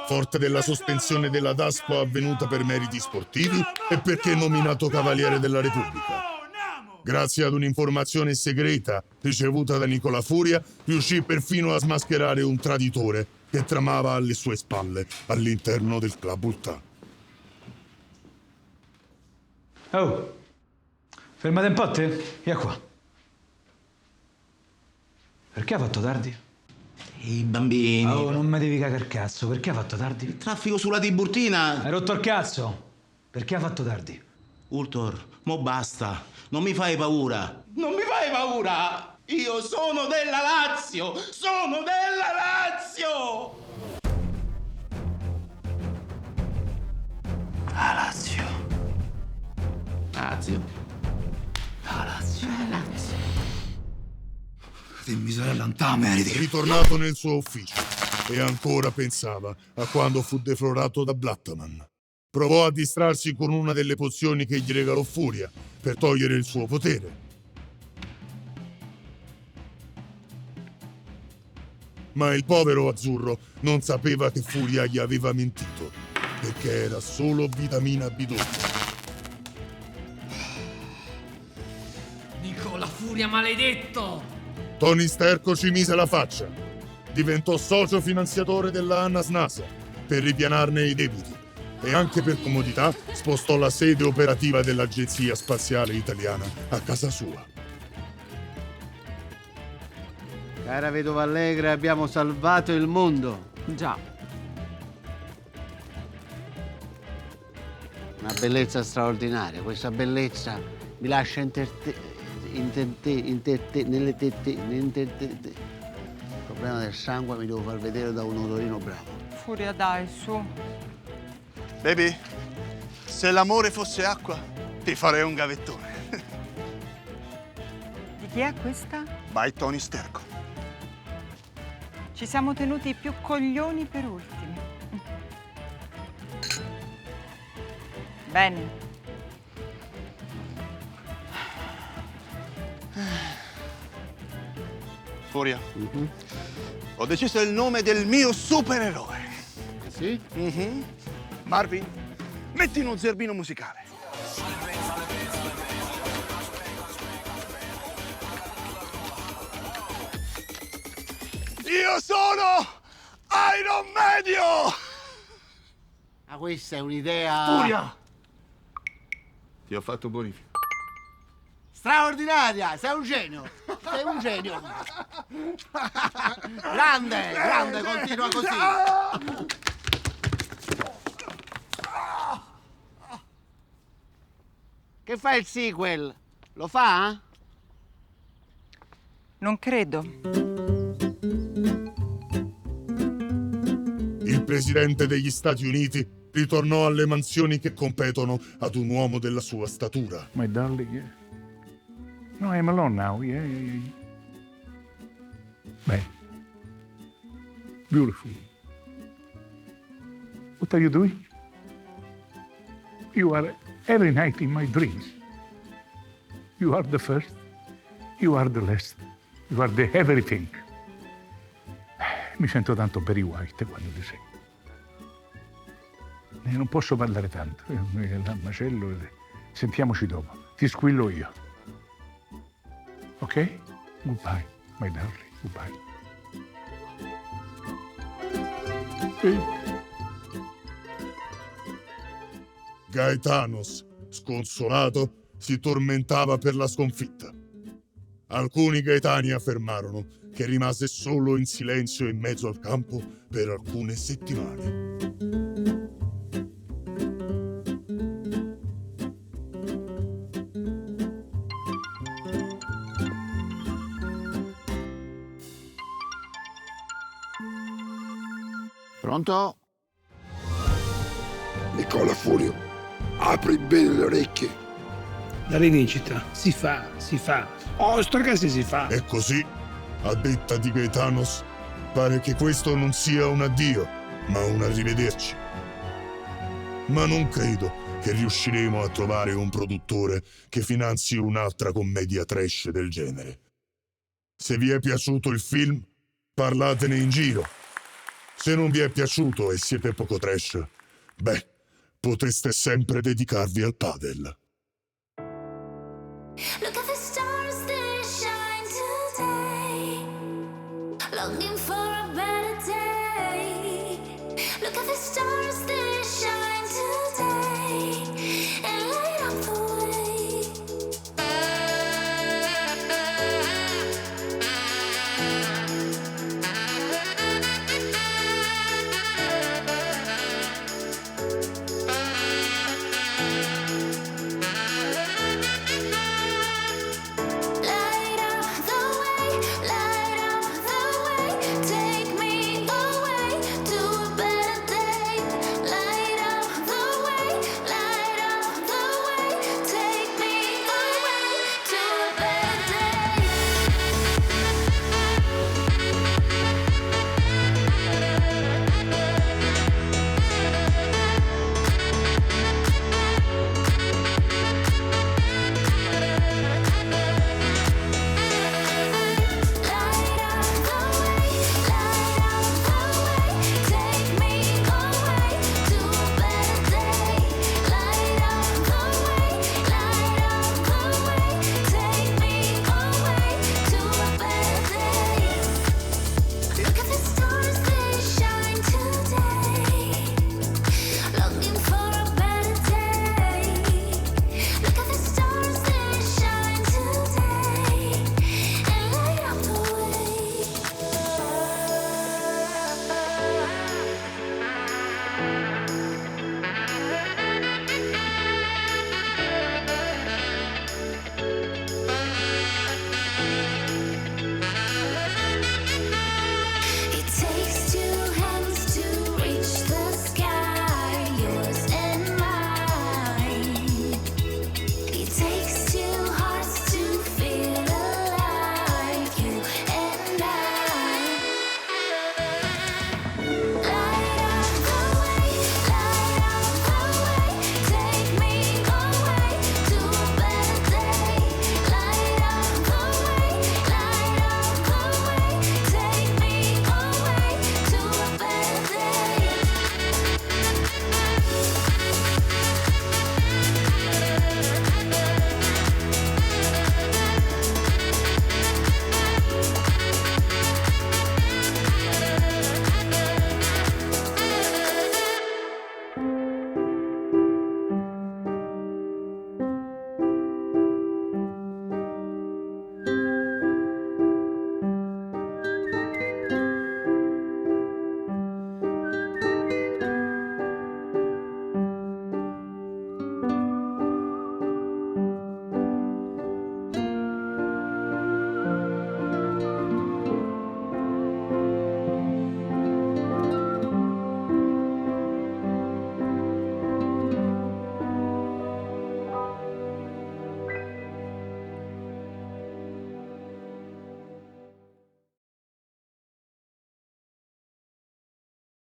forte della sospensione della Daspo avvenuta per meriti sportivi e perché nominato Cavaliere della Repubblica. Grazie ad un'informazione segreta ricevuta da Nicola Furia, riuscì perfino a smascherare un traditore che tramava alle sue spalle all'interno del Club Ultà. Oh, fermate un po' te? Via qua. Perché ha fatto tardi? I bambini. Oh, non mi devi cagare il cazzo. Perché ha fatto tardi? Il traffico sulla Tiburtina. Hai rotto il cazzo. Perché ha fatto tardi? Ultor, mo basta. Non mi fai paura. Non mi fai paura! Io sono della Lazio! Sono della Lazio! La Lazio. Lazio. La Lazio. Lazio. Dimmi sorella, non te meriti. Ritornato nel suo ufficio e ancora pensava a quando fu deflorato da Blattaman. Provò a distrarsi con una delle pozioni che gli regalò Furia per togliere il suo potere. Ma il povero azzurro non sapeva che Furia gli aveva mentito, perché era solo vitamina B12. Nicola Furia maledetto! Tony Sterco ci mise la faccia. Diventò socio finanziatore della ANAS NASA per ripianarne i debiti e anche per comodità spostò la sede operativa dell'Agenzia Spaziale Italiana a casa sua. Cara vedova Allegra, abbiamo salvato il mondo. Già. Una bellezza straordinaria. Questa bellezza mi lascia nelle tette. Il problema del sangue mi devo far vedere da un odorino bravo. Furia, dai, su. Baby, se l'amore fosse acqua, ti farei un gavettone. Di chi è questa? Vai Tony Sterco. Ci siamo tenuti più coglioni per ultimi. Bene. Furia, ho deciso il nome del mio supereroe. Sì? Marvin, metti uno zerbino musicale. Io sono Iron Medio! Ma questa è un'idea... Furia! Ti ho fatto bonifico. Straordinaria! Sei un genio! Sei un genio! Grande! Grande! Continua così! Che fa il sequel? Lo fa? Non credo. Il presidente degli Stati Uniti ritornò alle mansioni che competono ad un uomo della sua statura. My darling, yeah. No, I'm alone now, yeah. Beh. Beautiful. What are you doing? You are every night in my dreams. You are the first You are the last. You are the everything. Mi sento tanto Barry White quando ti sei. Non posso parlare tanto. Il macello. Sentiamoci dopo. Ti squillo io. Ok? Goodbye, my darling. Goodbye. Gaetanos, sconsolato, si tormentava per la sconfitta. Alcuni gaetani affermarono che rimase solo in silenzio in mezzo al campo per alcune settimane. Pronto? Nicola Furio, apri bene le orecchie. La rivincita si fa. Oh, sto ragazzi si fa. E così, a detta di Gaetanos, pare che questo non sia un addio, ma un arrivederci. Ma non credo che riusciremo a trovare un produttore che finanzi un'altra commedia trash del genere. Se vi è piaciuto il film, parlatene in giro. Se non vi è piaciuto e siete poco trash, beh, potreste sempre dedicarvi al padel.